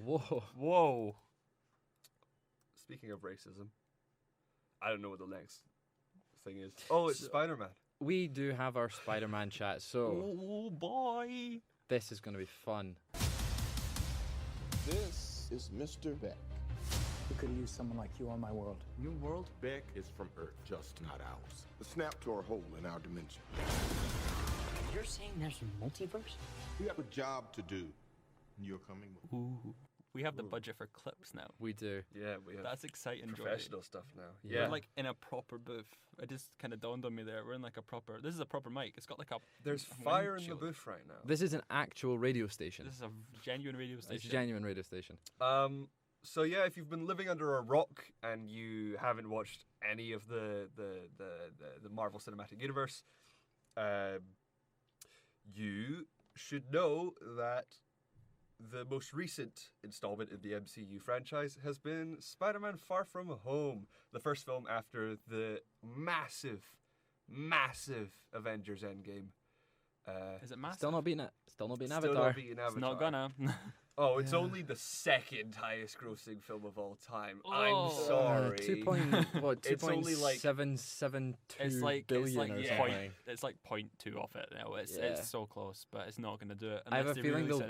S2: Whoa.
S3: Speaking of racism, I don't know what the next thing is. Oh, it's Spider-Man.
S2: We do have our Spider-Man chat, so
S1: oh boy,
S2: this is going to be fun.
S4: This is Mr. Beck.
S5: We could use someone like you on my world.
S4: Your world? Beck is from Earth, just not ours. The snap tore a hole in our dimension.
S5: You're saying there's a multiverse?
S4: We have a job to do. You're coming with.
S1: Ooh. We have the budget for clips now.
S2: We do.
S3: Yeah, we have.
S1: That's exciting.
S3: Professional stuff now.
S1: Yeah. We're like in a proper booth. It just kind of dawned on me there. We're in like a proper. This is a proper mic. It's got like a.
S3: There's fire in the booth right now.
S2: This is an actual radio station.
S1: This is a genuine radio station.
S2: It's a genuine radio station.
S3: So yeah, if you've been living under a rock and you haven't watched any of the Marvel Cinematic Universe, you should know that the most recent installment in the MCU franchise has been Spider-Man Far From Home, the first film after the massive Avengers Endgame.
S1: Is it massive?
S2: Still not beating Avatar.
S3: Not beating Avatar.
S1: It's not gonna.
S3: Oh, it's only the second highest grossing film of all time. I'm sorry.
S2: 2.772 billion or something.
S1: It's like 0.2 off it now. It's so close, but it's not going to do it.
S2: I have a feeling they'll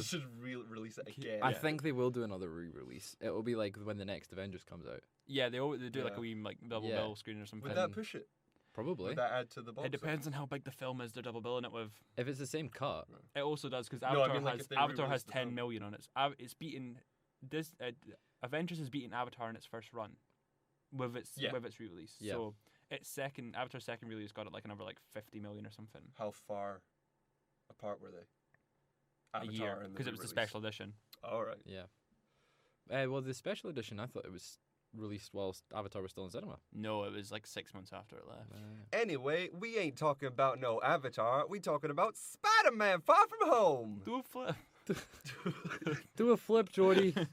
S3: should release it again.
S2: I think they will do another re-release. It will be like when the next Avengers comes out.
S1: Yeah, they do like a wee double bill screen or something.
S3: Would that push it?
S2: Probably.
S3: Would that add to the box?
S1: It depends on how big the film is they're double billing it with.
S2: If it's the same cut.
S1: It also does because Avatar has 10 million on it. It's beaten this Avengers has beaten Avatar in its first run with its re-release.
S2: Yeah.
S1: So Avatar's second release got it like another like 50 million or something.
S3: How far apart were they?
S1: Avatar, a year, because it was the special edition.
S3: All right.
S2: Yeah. Well, the special edition, I thought it was released whilst Avatar was still in cinema.
S1: No, it was like 6 months after it left.
S3: Anyway, we ain't talking about no Avatar. We talking about Spider-Man Far From Home.
S1: Do a flip.
S2: Do a flip, Jordi.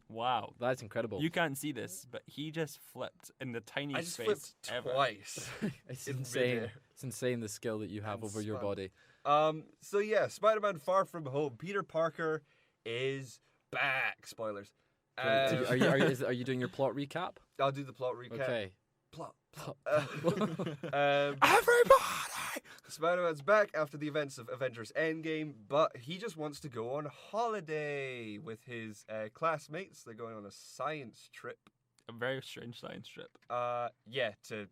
S1: Wow.
S2: That's incredible.
S1: You can't see this, but he just flipped in the tiniest space
S3: I just flipped twice.
S2: It's insane. It's insane the skill that you have over your body.
S3: So yeah, Spider-Man Far From Home. Peter Parker is back. Spoilers.
S2: Are you doing your plot recap?
S3: I'll do the plot recap.
S2: Okay.
S3: Plot.
S2: Everybody!
S3: Spider-Man's back after the events of Avengers Endgame, but he just wants to go on holiday with his classmates. They're going on a science trip.
S1: A very strange science trip.
S3: Yeah, to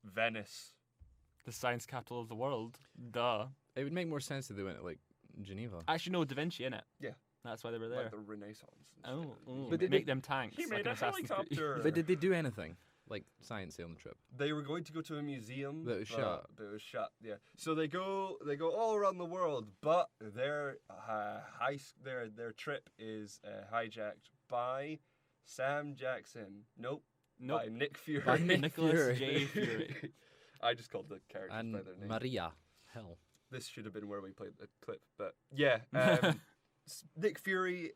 S3: Venice.
S1: The science capital of the world. Duh.
S2: It would make more sense if they went to, like, Geneva.
S1: Actually, no, Da Vinci, innit?
S3: Yeah.
S1: That's why they were there.
S3: Like the Renaissance.
S1: But they make them tanks.
S3: He made
S1: like
S3: a helicopter.
S2: But did they do anything? Like sciencey on the trip?
S3: They were going to go to a museum.
S2: That was shut.
S3: But it was shut. Yeah. So they go all around the world, but their trip is hijacked by Sam Jackson. Nope. By Nick Fury.
S2: By
S1: Nicholas J. Fury.
S3: I just called the characters
S2: and
S3: by their name.
S2: Maria. Hell.
S3: This should have been where we played the clip, but yeah. Nick Fury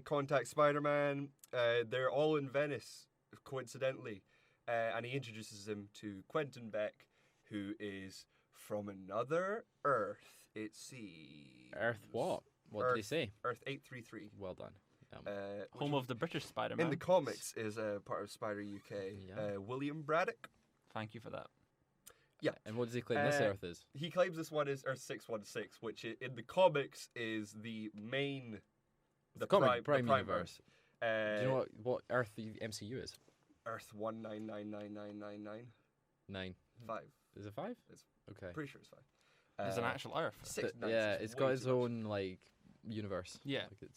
S3: contacts Spider-Man. They're all in Venice, coincidentally, and he introduces him to Quentin Beck, who is from another Earth, it seems.
S2: Earth what? What did he say?
S3: Earth 833.
S2: Well done.
S1: Home of the British Spider-Man.
S3: In the comics is part of Spider UK.
S2: Yeah.
S3: William Braddock.
S1: Thank you for that.
S3: Yeah.
S2: And what does he claim this Earth is?
S3: He claims this one is Earth 616, which in the comics is the main...
S2: The prime universe. Do you know what Earth the MCU is?
S3: Earth 1999999.
S2: 9.
S3: 5.
S2: Is it 5?
S3: It's
S2: okay.
S3: Pretty sure it's 5.
S1: It's an actual Earth.
S2: It's got its own like universe.
S1: Yeah.
S2: Like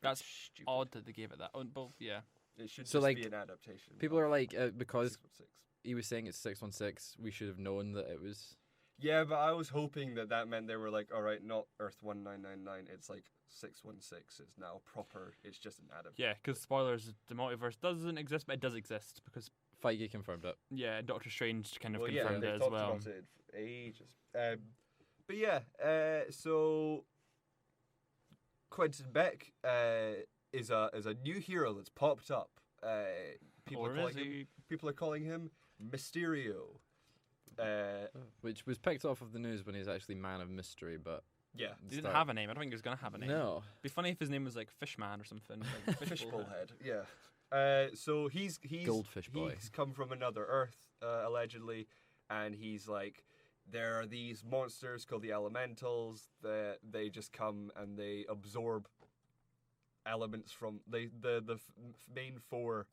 S1: that's stupid. Odd that they gave it that. But yeah.
S3: It should
S2: so
S3: just
S2: like,
S3: be an adaptation.
S2: People are like, because
S3: 616.
S2: He was saying it's 616, we should have known that it was...
S3: Yeah, but I was hoping that meant they were like, all right, not Earth 1999, it's like 616. It's now proper. It's just an adaptation.
S1: Yeah, because spoilers, the multiverse doesn't exist, but it does exist because
S2: Feige confirmed it.
S1: Yeah, Doctor Strange kind of
S3: confirmed
S1: it as well.
S3: Talked about it for ages. But yeah, so Quentin Beck is a new hero that's popped up. People are calling him Mysterio.
S2: Which was picked off of the news when he's actually Man of Mystery, but...
S3: Yeah.
S1: He didn't have a name. I don't think he was going to have a name.
S2: No.
S1: It'd be funny if his name was like Fishman or something. Like
S3: Fishbowl Head. Yeah. So he's
S2: Goldfish Boy.
S3: He's come from another Earth, allegedly, and he's like, there are these monsters called the Elementals that they just come and they absorb elements from the main 4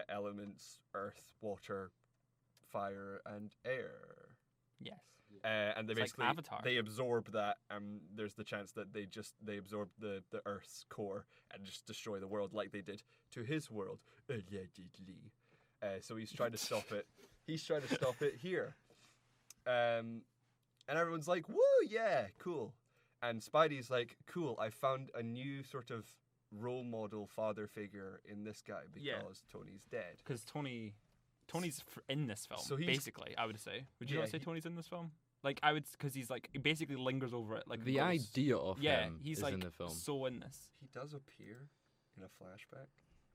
S3: elements: earth, water, fire, and air.
S1: Yes.
S3: And they basically
S1: like Avatar.
S3: They absorb that, and there's the chance that they absorb the Earth's core and just destroy the world like they did to his world, allegedly. So he's trying to stop it. He's trying to stop it here. And everyone's like, "Woo, yeah, cool." And Spidey's like, "Cool, I found a new sort of role model father figure in this guy because Tony's dead."
S1: Because Tony's in this film,
S3: So
S1: basically, I would say. Would you not say Tony's in this film? Like, I would, because he's like, he basically lingers over it. Like
S2: the idea of him
S1: he's
S2: is
S1: like
S2: in the film.
S1: So in this.
S3: He does appear in a flashback.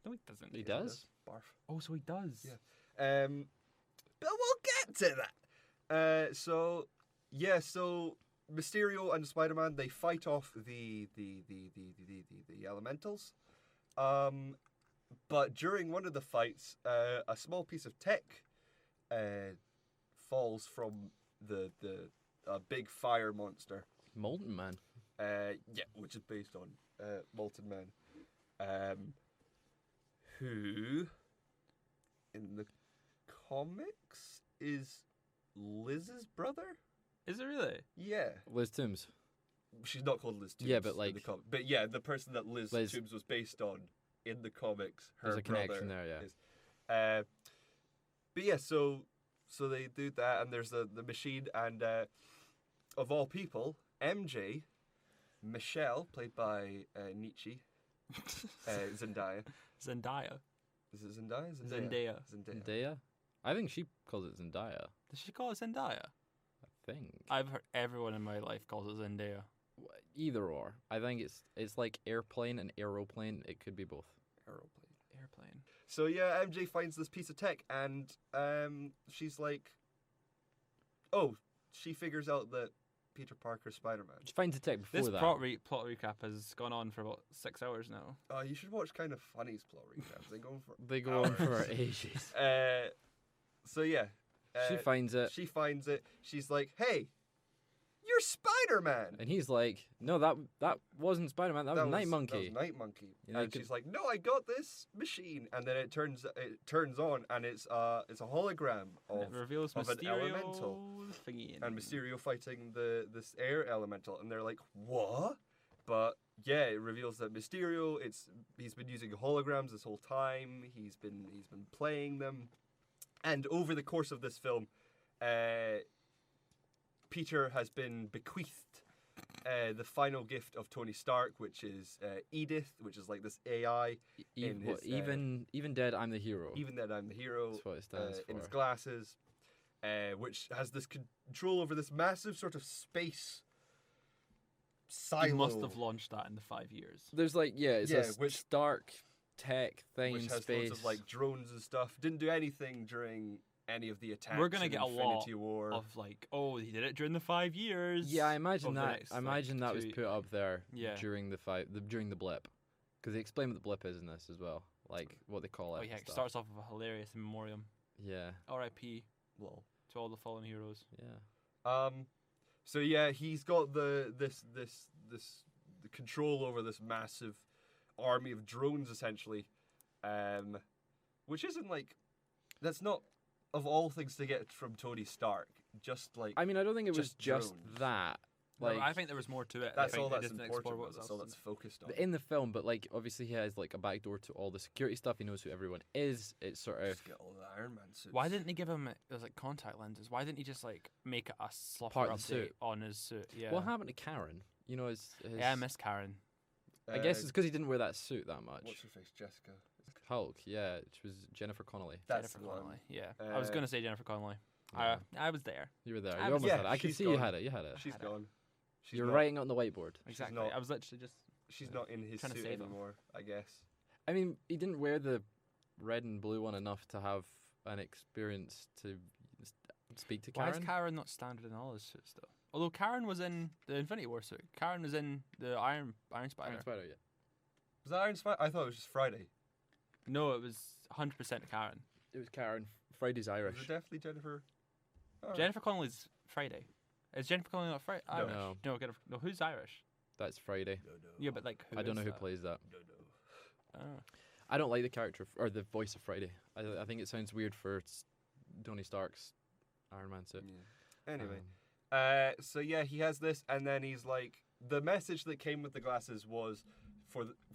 S1: No, he doesn't.
S2: He does?
S3: Barf.
S1: Oh, so he does.
S3: Yeah. But we'll get to that. So Mysterio and Spider-Man, they fight off the Elementals. But during one of the fights, a small piece of tech falls from the big fire monster.
S2: Molten Man.
S3: Which is based on Molten Man. Who, in the comics, is Liz's brother?
S1: Is it really?
S3: Yeah.
S2: Liz Toombs.
S3: She's not called Liz Toombs.
S2: Yeah, but like...
S3: But yeah, the person that Liz Toombs was based on in the comics, her
S2: There's a
S3: brother
S2: connection there, yeah.
S3: is. But yeah, so they do that, and there's the machine, and of all people, MJ, Michelle, played by Nietzsche, Zendaya.
S1: Zendaya.
S3: Is it Zendaya?
S1: Zendaya.
S2: I think she calls it Zendaya.
S1: Does she call it Zendaya?
S2: I think.
S1: I've heard everyone in my life calls it Zendaya.
S2: Either or. I think it's like airplane and aeroplane. It could be both.
S1: Airplane.
S3: So yeah, MJ finds this piece of tech, and she's like, oh, she figures out that Peter Parker's Spider-Man.
S2: She finds the tech before
S1: this
S2: that.
S1: Plot recap has gone on for about 6 hours now.
S3: Oh, you should watch Kind of Funny's plot recaps.
S2: They go on for ages.
S3: So yeah.
S2: She finds it.
S3: She's like, hey, you're Spider-Man.
S2: And he's like, no, that wasn't Spider-Man. That was Night Monkey.
S3: That was Night Monkey.
S2: Yeah,
S3: and she's like, no, I got this machine. And then it turns on, and it's a hologram of an elemental. And Mysterio fighting this air elemental. And they're like, what? But yeah, it reveals that Mysterio, he's been using holograms this whole time. He's been playing them, and over the course of this film, Peter has been bequeathed the final gift of Tony Stark, which is Edith, which is like this AI.
S2: Even dead, I'm the hero.
S3: Even dead, I'm the hero.
S2: That's what it stands for.
S3: In his glasses, which has this control over this massive sort of space silo.
S1: He must have launched that in the 5 years.
S2: There's like, it's a Stark tech thing
S3: which
S2: in
S3: has
S2: space.
S3: loads of like drones and stuff. Didn't do anything during any of the attacks.
S1: We're gonna get a
S3: Infinity
S1: lot
S3: War.
S1: of like, oh, he did it during the 5 years.
S2: Yeah, I imagine
S1: of the
S2: that.
S1: next,
S2: I imagine
S1: like,
S2: that was put up there
S1: Yeah.
S2: during during the blip, because they explain what the blip is in this as well, like what they call it.
S1: Oh
S2: and
S1: yeah, it
S2: stuff.
S1: starts off with a hilarious in memoriam.
S2: Yeah.
S1: R.I.P.
S3: Well,
S1: to all the fallen heroes.
S2: Yeah.
S3: So yeah, he's got the control over this massive army of drones essentially, which isn't like, that's not of all things to get from Tony Stark. Just like,
S2: I mean, I don't think it was just
S3: drones.
S2: that.
S1: No,
S2: Like,
S1: I think there was more to it.
S3: That's
S1: I think
S3: all
S1: they
S3: that's
S1: didn't
S3: important.
S1: explore what
S3: That's
S1: else
S3: all
S1: was
S3: that's focused on.
S2: in the film, but like obviously he has like a backdoor to all the security stuff. He knows who everyone is. It's sort of
S3: Just get all the Iron Man suits.
S1: Why didn't he give him those like contact lenses? Why didn't he just like make it a slopper
S2: Part of the
S1: update
S2: suit.
S1: on his suit? Yeah.
S2: what happened to Karen? You know, his
S1: Yeah, I miss Karen.
S2: I guess it's because he didn't wear that suit that much.
S3: What's her face? Jessica.
S2: Hulk, yeah, which was Jennifer Connelly.
S3: That's
S1: Jennifer
S3: the one.
S1: Connelly. Yeah, I was gonna say Jennifer Connelly.
S2: Yeah.
S1: I was there.
S2: You were there.
S1: I
S2: You
S1: was-
S2: almost
S3: yeah,
S2: had it. I could
S3: she's
S2: see you
S3: gone.
S2: had it. You had it.
S3: She's gone. She's
S2: You're
S3: not,
S2: writing it on the whiteboard.
S1: Exactly.
S3: not-
S1: I was literally just.
S3: She's not in his
S1: trying to
S3: suit
S1: save him.
S3: anymore, I guess.
S2: I mean, he didn't wear the red and blue one enough to have an experience to speak to
S1: Why
S2: Karen.
S1: is Karen not standard in all his suits though? Although Karen was in the Infinity War suit. Karen was in the Iron Spider.
S2: Iron Spider, yeah.
S3: Was that Iron Spider? I thought it was just Friday.
S1: No, it was 100% Karen.
S2: It was Karen. Friday's Irish.
S3: Was it definitely Jennifer? Oh.
S1: Jennifer Connelly's Friday. Is Jennifer Connelly not Friday? Irish?
S2: No.
S1: No, who's Irish?
S2: That's Friday.
S3: No.
S1: Yeah, but like,
S2: I don't know
S1: is
S2: who
S1: that?
S2: plays that.
S3: No.
S1: Oh.
S2: I don't like the character or the voice of Friday. I think it sounds weird for Tony Stark's Iron Man suit.
S3: Yeah. Anyway, so yeah, he has this, and then he's like, the message that came with the glasses was,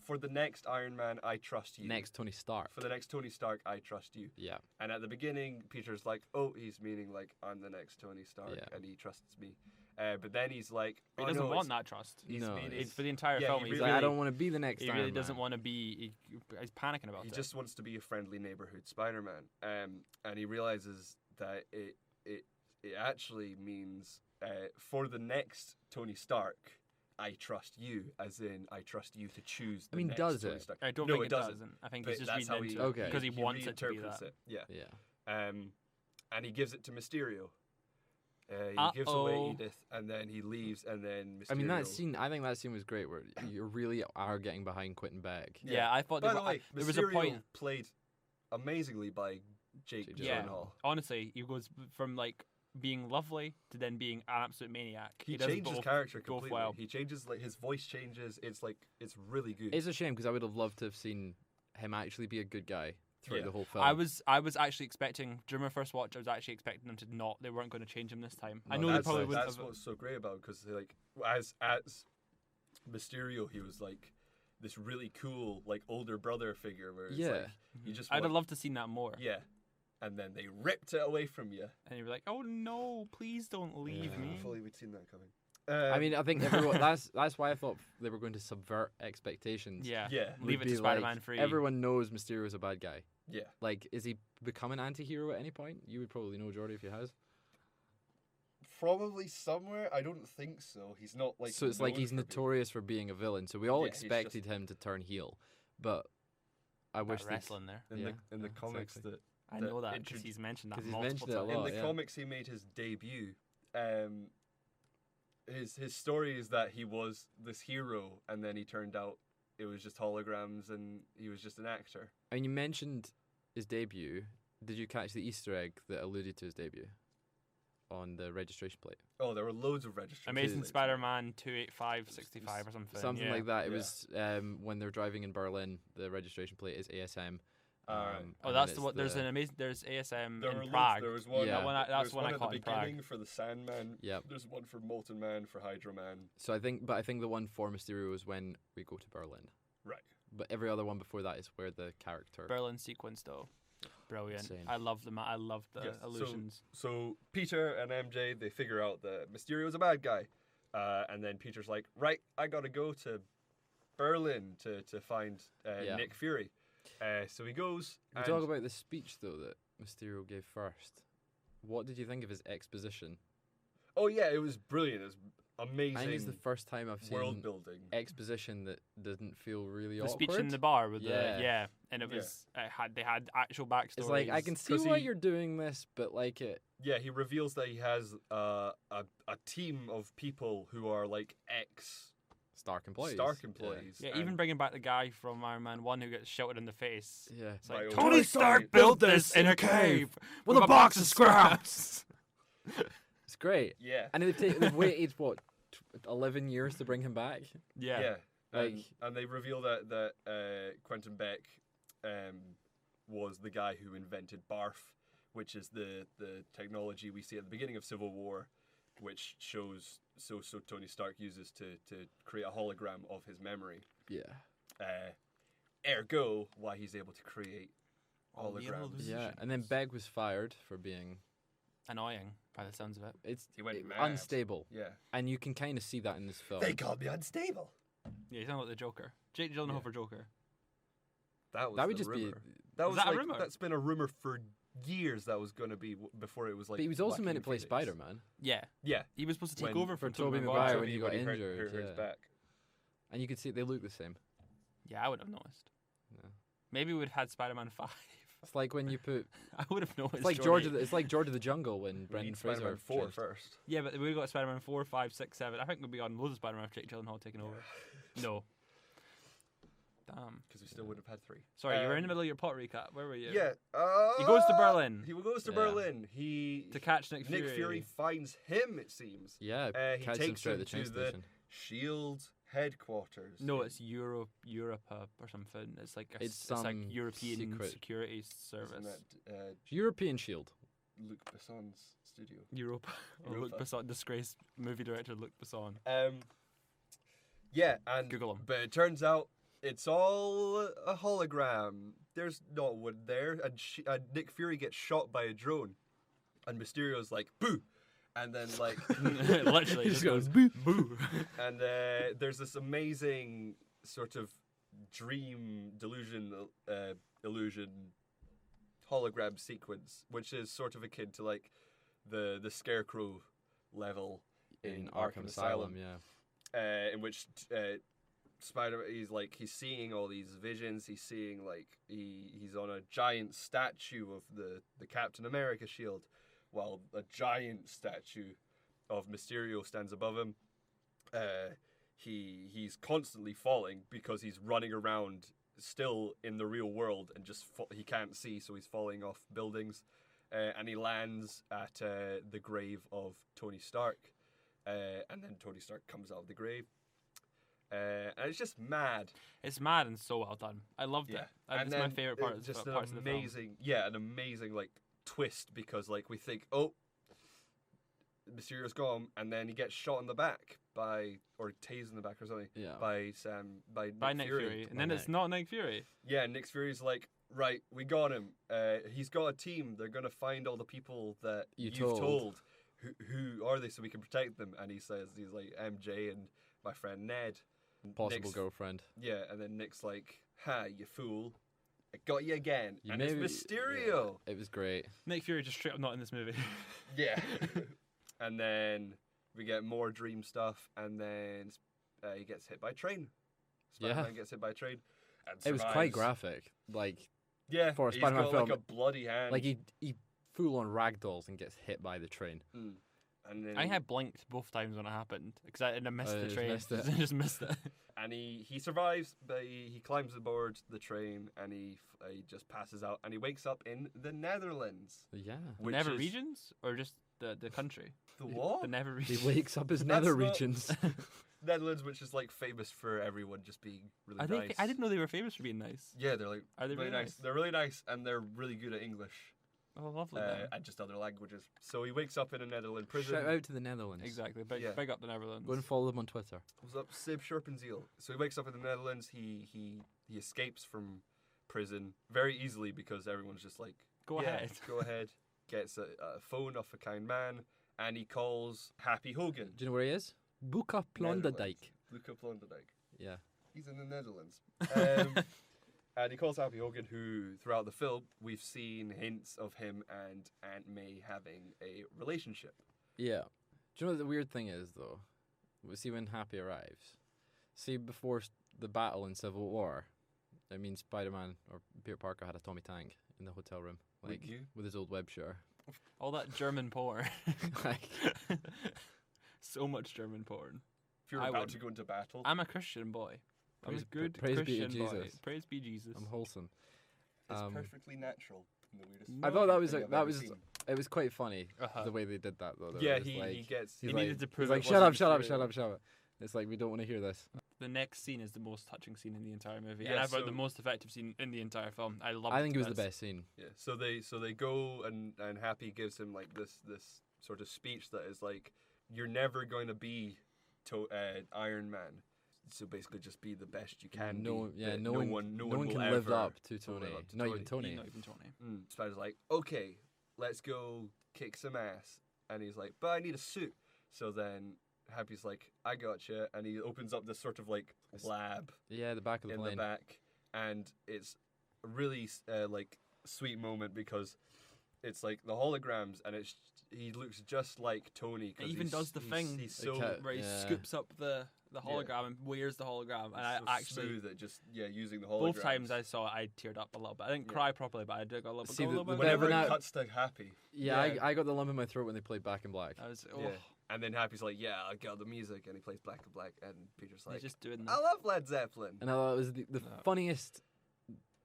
S3: for the next Iron Man, I trust you.
S2: Next Tony Stark.
S3: For the next Tony Stark, I trust you.
S2: Yeah.
S3: And at the beginning, Peter's like, oh, he's meaning like, I'm the next Tony Stark,
S2: Yeah.
S3: and he trusts me. But then he's like,
S1: He
S3: oh,
S1: doesn't
S3: no,
S1: want
S3: it's-
S1: that trust.
S2: No,
S3: meaning-
S1: For the entire
S3: Yeah,
S1: film,
S3: he
S1: he's
S2: He's
S1: like,
S2: like, I
S3: really-
S2: don't want to be the next
S1: he
S2: Iron
S1: really
S2: Man.
S1: doesn't want to be. He's panicking about
S3: He
S1: it.
S3: just wants to be a friendly neighborhood Spider-Man, and he realizes that it actually means for the next Tony Stark, I trust you, as in I trust you to choose. The
S2: I mean,
S3: next
S2: does
S3: Tony
S2: it?
S3: Stark.
S1: I don't
S3: No,
S1: think
S3: it
S1: it
S3: doesn't.
S1: doesn't. I think
S3: But
S1: he's just
S3: that's how
S1: reading
S3: he,
S1: into it
S2: Okay.
S1: because he wants it to be
S3: reinterprets
S1: that.
S3: it. Yeah.
S2: Yeah.
S3: And he gives it to Mysterio. He gives away
S1: Uh-oh.
S3: Edith, and then he leaves, and then Mysterio.
S2: I mean, that scene. I think that scene was great, where you really are getting behind Quentin Beck.
S1: Yeah, I thought
S3: By the way,
S1: there was a
S3: Mysterio
S1: point.
S3: played amazingly by Jake
S1: Yeah,
S3: Gyllenhaal.
S1: honestly, he goes from like being lovely to then being an absolute maniac.
S3: He
S1: does
S3: changes
S1: both-
S3: character
S1: both
S3: completely.
S1: well.
S3: He changes, like, his voice changes. It's really good.
S2: It's a shame because I would have loved to have seen him actually be a good guy throughout
S3: Yeah.
S2: the whole film.
S1: I was actually expecting during my first watch. I was actually expecting them to not. They weren't going to change him this time. I
S2: No,
S1: know they
S3: that's
S1: probably wouldn't
S3: that's
S1: have.
S3: what's so great about it, because like as Mysterio, he was like this really cool like older brother figure where it's
S2: Yeah.
S3: like you just
S1: I'd have
S3: want-
S1: loved to seen that more.
S3: yeah, and then they ripped it away from you.
S1: And you were like, "Oh no, please don't leave
S2: Yeah.
S1: me."
S3: If only we'd seen that coming.
S2: I mean, I think everyone. that's why I thought they were going to subvert expectations.
S1: Yeah,
S3: yeah,
S1: leave
S2: Would
S1: it to
S2: be
S1: Spider-Man
S2: like,
S1: free.
S2: Everyone knows Mysterio's a bad guy.
S3: yeah.
S2: Like, is he become an anti-hero at any point? You would probably know, Jordi, if he has.
S3: Probably somewhere. I don't think so. He's not like.
S2: So it's like
S3: known
S2: he's
S3: for being-
S2: notorious for being a villain. So we all
S3: Yeah, he's
S2: expected him to turn heel, but I
S1: That
S2: wish they'd-
S1: wrestling there.
S3: in
S2: Yeah,
S3: the
S2: yeah,
S3: comics
S2: exactly.
S1: I
S3: that
S1: know that because
S3: introdu-
S1: he's mentioned that
S2: 'cause he's
S1: multiple
S2: mentioned it a
S1: times.
S2: lot.
S3: in the
S2: yeah.
S3: comics he made his debut. His story is that he was this hero, and then he turned out it was just holograms, and he was just an actor.
S2: And you mentioned his debut. Did you catch the Easter egg that alluded to his debut on the registration plate?
S3: Oh, there were loads of registration.
S1: Amazing
S3: plates.
S1: Spider-Man 28565 or something.
S2: Something
S1: yeah.
S2: like that. It
S3: Yeah.
S2: was when they're driving in Berlin. The registration plate is ASM,
S1: That's the one. There's an amazing. There's ASM in
S3: loads.
S1: Prague.
S3: There was one.
S1: Yeah. That's one I
S3: at
S1: caught
S3: the
S1: in Prague.
S3: beginning for the Sandman.
S2: Yep.
S3: There's one for Molten Man, for Hydro Man.
S2: So I think the one for Mysterio is when we go to Berlin.
S3: Right.
S2: But every other one before that is where the character.
S1: Berlin sequence though, brilliant.
S2: Insane.
S1: I love them. I love the illusions.
S3: So Peter and MJ, they figure out that Mysterio's a bad guy, and then Peter's like, right, I gotta go to Berlin to find Nick Fury. So he goes.
S2: We talk about the speech though that Mysterio gave first. What did you think of his exposition?
S3: Oh yeah, it was brilliant. It was amazing.
S2: I think it's the first time I've seen
S3: world building
S2: exposition that doesn't feel really
S1: the
S2: awkward.
S1: speech in the bar with
S2: Yeah.
S1: and it was they had actual backstories.
S2: It's like I can see why you're doing this, but like it.
S3: Yeah, he reveals that he has a team of people who are like
S2: Stark employees.
S1: Yeah, even bringing back the guy from Iron Man 1 who gets shouted in the face.
S2: Yeah.
S1: It's like,
S3: Tony Stark
S1: built this in a cave with a box of scraps.
S2: It's great.
S3: Yeah.
S2: And they've waited, what, 11 years to bring him back?
S1: Yeah.
S3: And they reveal that Quentin Beck was the guy who invented BARF, which is the technology we see at the beginning of Civil War, which shows so Tony Stark uses to create a hologram of his memory.
S2: Yeah.
S3: Ergo, why he's able to create holograms.
S2: Yeah, and then Beck was fired for being
S1: annoying by the sounds of it.
S3: He went mad.
S2: Unstable.
S3: Yeah.
S2: And you can kind of see that in this film.
S3: They called me unstable.
S1: Yeah, you sound like the Joker. Jake Gyllenhaal for Joker.
S3: That would
S2: the
S3: just
S2: rumor.
S3: be. That was
S1: that a
S3: like,
S1: rumor?
S3: That's been a rumor for years. That was going to be before it was like.
S2: But he was also
S3: Joaquin
S2: meant to play
S3: Phoenix.
S2: Spider-Man.
S1: Yeah.
S3: Yeah.
S1: He was supposed to take
S3: When-
S1: over for
S2: Tobey
S1: Tobey
S2: Maguire
S1: Maguire.
S2: when he got
S3: hurt
S2: injured,
S3: his
S2: yeah.
S3: back.
S2: And you could see they look the same.
S1: Yeah, I would have noticed.
S2: Yeah.
S1: Maybe we would have had Spider-Man 5.
S2: It's like when you put.
S1: I would have noticed.
S2: It's like George of the Jungle when
S3: We
S2: Brendan
S3: need
S2: Fraser.
S3: Spider-Man 4
S2: changed.
S3: first.
S1: Yeah, but we got Spider-Man 4, 5, 6, 7. I think we'll be on loads of Spider-Man with Jake Gyllenhaal taking over. No. Damn.
S3: Because we still would have had 3.
S1: Sorry, you were in the middle of your plot recap. Where were you?
S3: Yeah.
S1: He goes to Berlin.
S3: He goes to
S2: Yeah.
S3: Berlin. He
S1: To catch Nick Fury.
S3: Nick Fury finds him. It seems.
S2: Yeah,
S3: He
S2: catches him
S3: takes
S2: straight
S3: him
S2: at the train
S3: to the
S2: station.
S3: Shield headquarters.
S1: No, it's Europa or something. It's like
S2: It's
S1: like
S2: some
S1: European
S2: secret-
S1: security
S3: Isn't
S1: service.
S3: that
S2: European Shield.
S3: Luc Besson's studio?
S1: Europa. Or Luc
S3: Europa.
S1: Besson, disgraced movie director Luc Besson.
S3: Yeah, and
S1: Google him.
S3: But it turns out it's all a hologram. There's not one there, and Nick Fury gets shot by a drone, and Mysterio's like boo, and then like
S1: Literally, just goes boo.
S3: and there's this amazing sort of dream delusion illusion hologram sequence, which is sort of akin to like the Scarecrow level in Arkham Asylum.
S2: Yeah.
S3: In which Spider he's seeing all these visions. He's seeing like he's on a giant statue of the Captain America shield, while a giant statue of Mysterio stands above him. He's constantly falling because he's running around still in the real world and just he can't see, so he's falling off buildings, and he lands at the grave of Tony Stark, and then Tony Stark comes out of the grave. And it's just mad.
S1: It's mad and so well done. I loved it.
S3: And
S1: It's my favorite part.
S3: Just
S1: parts
S3: an
S1: of the film.
S3: amazing, an amazing like twist, because like we think, Mysterio's gone, and then he gets shot in the back or tased in the back or something.
S2: Yeah.
S3: By
S1: Nick Fury. And then it's not Nick Fury.
S3: Yeah, Nick Fury's like, right, we got him. He's got a team. They're gonna find all the people that you've told. Who are they, so we can protect them? And he's like MJ and my friend Ned.
S2: Possible
S3: Nick's
S2: girlfriend.
S3: Yeah, and then Nick's like, "Ha, you fool! I got you again." And
S2: maybe,
S3: it's Mysterio.
S2: Yeah, it was great.
S1: Nick Fury just straight up not in this movie.
S3: Yeah. And then we get more dream stuff, and then he gets hit by a train. Spider-Man gets hit by a train. And
S2: it was quite graphic. Like, for a
S3: he's
S2: Spider-Man
S3: got
S2: film.
S3: like a bloody hand.
S2: Like, he full on ragdolls and gets hit by the train.
S3: Mm. And then
S1: I had blinked both times when it happened because I missed the
S2: just
S1: train.
S2: missed it.
S1: I just missed it.
S3: And he survives, but he climbs aboard the train, and he just passes out, and he wakes up in the Netherlands.
S2: Yeah.
S1: Nether regions or just the country?
S3: The what?
S1: The Nether
S2: He
S1: regions.
S2: wakes up as
S3: That's
S2: nether
S3: not-
S2: regions.
S3: Netherlands, which is like famous for everyone just being really nice.
S1: I didn't know they were famous for being nice.
S3: Yeah, they're like
S1: Are they
S3: really nice. They're really nice, and they're really good at English.
S1: Oh, lovely.
S3: And just other languages. So he wakes up in a Netherlands prison.
S2: Shout out to the Netherlands.
S1: Exactly. Big up the Netherlands.
S2: Go and follow them on Twitter.
S3: What's up, Sib Sherpenzeel? So he wakes up in the Netherlands. He escapes from prison very easily because everyone's just like,
S1: Go ahead.
S3: Go ahead. Gets a phone off a kind man, and he calls Happy Hogan.
S2: Do you know where he is? Buka Plonderdijk.
S3: Luca Plonderdijk.
S2: Yeah.
S3: He's in the Netherlands. And he calls Happy Hogan, who throughout the film we've seen hints of him and Aunt May having a relationship.
S2: Yeah. Do you know what the weird thing is, though? We see when Happy arrives. See, before the battle in Civil War, I mean, Spider-Man or Peter Parker had a Tommy Tank in the hotel room, like with his old web shooter.
S1: All that German porn.
S2: Like,
S1: so much German porn.
S3: If you're about to go into battle.
S1: I'm a Christian boy. I'm a good
S2: praise
S1: Christian
S2: be to
S1: boy.
S2: Jesus.
S1: Praise be Jesus.
S2: I'm wholesome.
S3: It's perfectly natural in the weirdest
S2: I thought it was quite funny the way they did that though.
S3: Yeah,
S2: he
S1: needed to prove.
S2: He's like, shut up. It's like, we don't want to hear this.
S1: The next scene is the most touching scene in the entire movie,
S3: Yeah,
S1: and I've got the most effective scene in the entire film.
S2: I think it was the best scene.
S3: Yeah. So they go and Happy gives him like this sort of speech that is like, you're never going to be Iron Man. So basically, just be the best you can.
S2: No one
S3: will
S2: can
S3: ever
S2: live up to Tony. Not even Tony.
S3: Spider's like, okay, let's go kick some ass, and he's like, but I need a suit. So then Happy's like, I gotcha, and he opens up this sort of like lab.
S2: Yeah, the back of the plane.
S3: In the back, and it's a really like sweet moment because it's like the holograms, and he looks just like Tony.
S1: It even does the thing
S3: he's so
S1: where he scoops up the hologram and wears the hologram, and I actually
S3: smooth at just using the hologram.
S1: Both times I saw it, I teared up a little bit. I didn't cry properly, but I did go a little bit.
S2: See,
S3: whenever it cuts to Happy.
S2: Yeah, I got the lump in my throat when they played Back in Black.
S1: I was
S3: And then Happy's like, yeah, I got the music, and he plays Black and Black, and Peter's like,
S1: he's just doing that.
S3: I love Led Zeppelin.
S2: And I thought it was the funniest,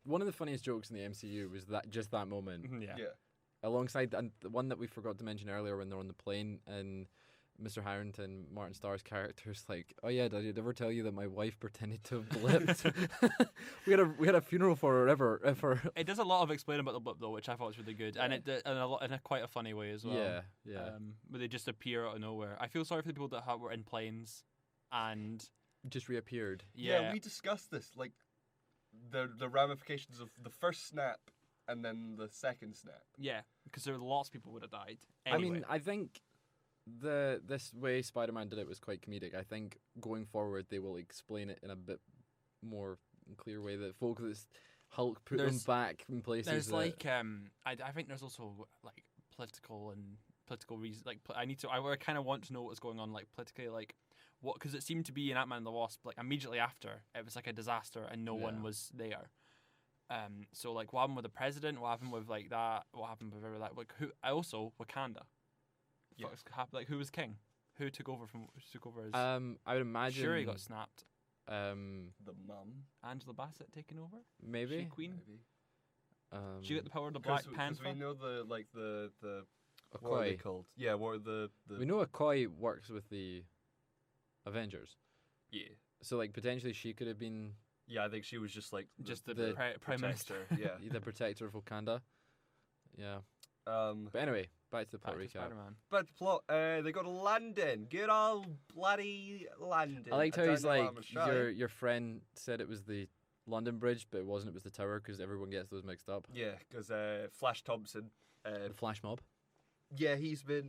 S2: one of the funniest jokes in the MCU was that moment.
S3: Yeah.
S2: Alongside, and the one that we forgot to mention earlier when they're on the plane, and Mr. Harrington, Martin Starr's character's like, oh yeah, did I ever tell you that my wife pretended to have blipped? we had a funeral for her.
S1: It does a lot of explaining about the blip though, which I thought was really good, and it did in a quite a funny way as well.
S2: Yeah.
S1: Where they just appear out of nowhere. I feel sorry for the people that were in planes and
S2: just reappeared.
S3: Yeah, we discussed this, like the ramifications of the first snap and then the second snap.
S1: Yeah, because there were lots of people would have died. Anyway.
S2: I mean, I think this way Spider-Man did it was quite comedic. I think going forward they will explain it in a bit more clear way that Hulk put them back in places.
S1: There's like I think there's also like political reasons. Like I kind of want to know what's going on like politically, like what, because it seemed to be in Ant-Man and the Wasp like immediately after it was like a disaster and no one was there. So like what happened with the president? What happened with like that? What happened with everything? Like who? Also Wakanda. Yeah. Like who was king? Who took over his?
S2: I would imagine.
S1: Shuri got snapped.
S3: The mum.
S1: Angela Bassett taking over.
S2: Maybe.
S1: She queen.
S3: Maybe.
S1: She got the power of the Black Panther.
S3: Because we know the
S2: Okoye.
S3: what are they called? Yeah, what are the
S2: We know Okoye works with the Avengers.
S3: Yeah.
S2: So like potentially she could have been.
S3: Yeah, I think she was just like
S1: the prime minister.
S3: Yeah.
S2: The protector of Wakanda. Yeah. But anyway, back to the plot recap.
S1: Spider-Man.
S3: But the plot, they go to London. Good old bloody London.
S2: I liked how he's like, your friend said it was the London Bridge, but it wasn't. It was the tower because everyone gets those mixed up.
S3: Yeah, because Flash Thompson,
S2: the Flash Mob.
S3: Yeah, he's been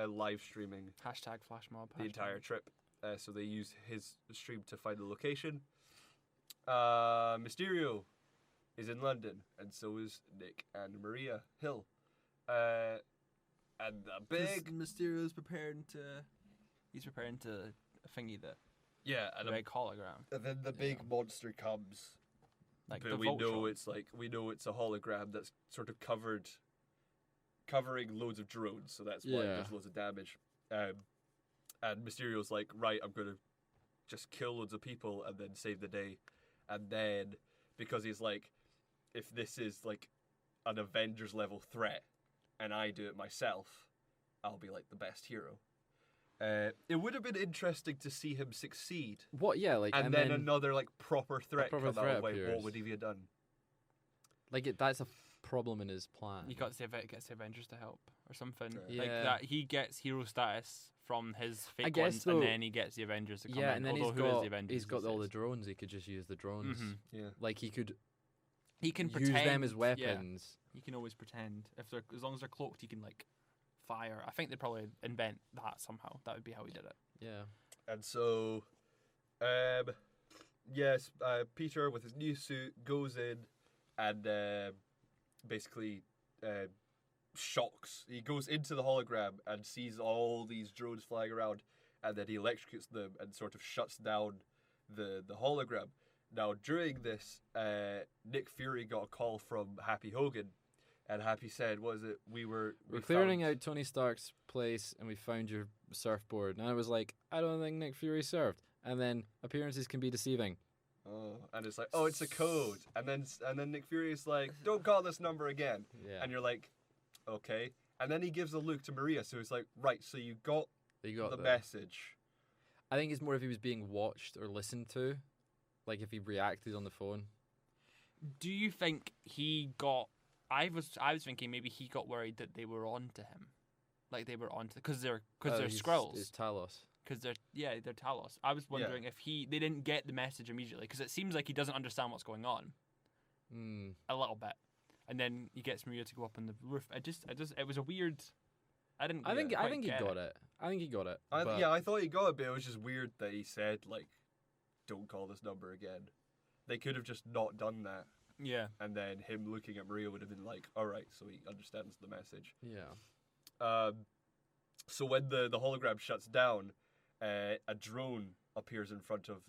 S3: live streaming
S1: #FlashMob
S3: the entire trip. So they use his stream to find the location. Mysterio is in London, and so is Nick and Maria Hill. And the big
S1: Mysterio's preparing to thingy the big hologram.
S3: And then the big monster comes.
S1: Like
S3: but we know it's a hologram that's sort of covering loads of drones, so that's why there's loads of damage. And Mysterio's like, right, I'm gonna just kill loads of people and then save the day. And then because he's like, if this is like an Avengers level threat and I do it myself, I'll be like the best hero. It would have been interesting to see him succeed.
S2: What? Yeah, like,
S3: and then another like proper threat come out. Like, what would he have done?
S2: Like, that's a problem in his plan.
S1: He gets the Avengers to help or something.
S2: Yeah.
S1: Like that, he gets hero status from his fake
S2: guess,
S1: ones, and then he gets the Avengers to come in.
S2: Yeah, and then
S1: he's
S2: got all the drones. He could just use the drones.
S1: Mm-hmm.
S3: Yeah,
S2: like he can
S1: pretend,
S2: use them as weapons.
S1: Yeah. He can always pretend as long as they're cloaked. He can like fire. I think they'd probably invent that somehow. That would be how he did it.
S2: Yeah.
S3: And so, yes, Peter with his new suit goes in and basically shocks. He goes into the hologram and sees all these drones flying around, and then he electrocutes them and sort of shuts down the hologram. Now, during this, Nick Fury got a call from Happy Hogan, and Happy said, "What is it? We're
S2: clearing out Tony Stark's place, and we found your surfboard." And I was like, I don't think Nick Fury surfed. And then appearances can be deceiving.
S3: Oh, and it's like, oh, it's a code. And then Nick Fury is like, don't call this number again.
S2: Yeah.
S3: And you're like, okay. And then he gives a look to Maria, so he's like, right, so you got the message.
S2: I think it's more if he was being watched or listened to, like if he reacted on the phone.
S1: Do you think he got? I was thinking maybe he got worried that they were on to him, like they were on to because they're Skrulls.
S2: It's Talos.
S1: Because they're Talos. I was wondering if they didn't get the message immediately because it seems like he doesn't understand what's going on. A little bit, and then he gets Maria to go up on the roof. It was a weird. I think he got it.
S2: I think he got it.
S3: I thought he got it, but it was just weird that he said like, "Don't call this number again." They could have just not done that.
S1: Yeah.
S3: And then him looking at Maria would have been like, "All right," so he understands the message.
S2: Yeah.
S3: So when the hologram shuts down, a drone appears in front of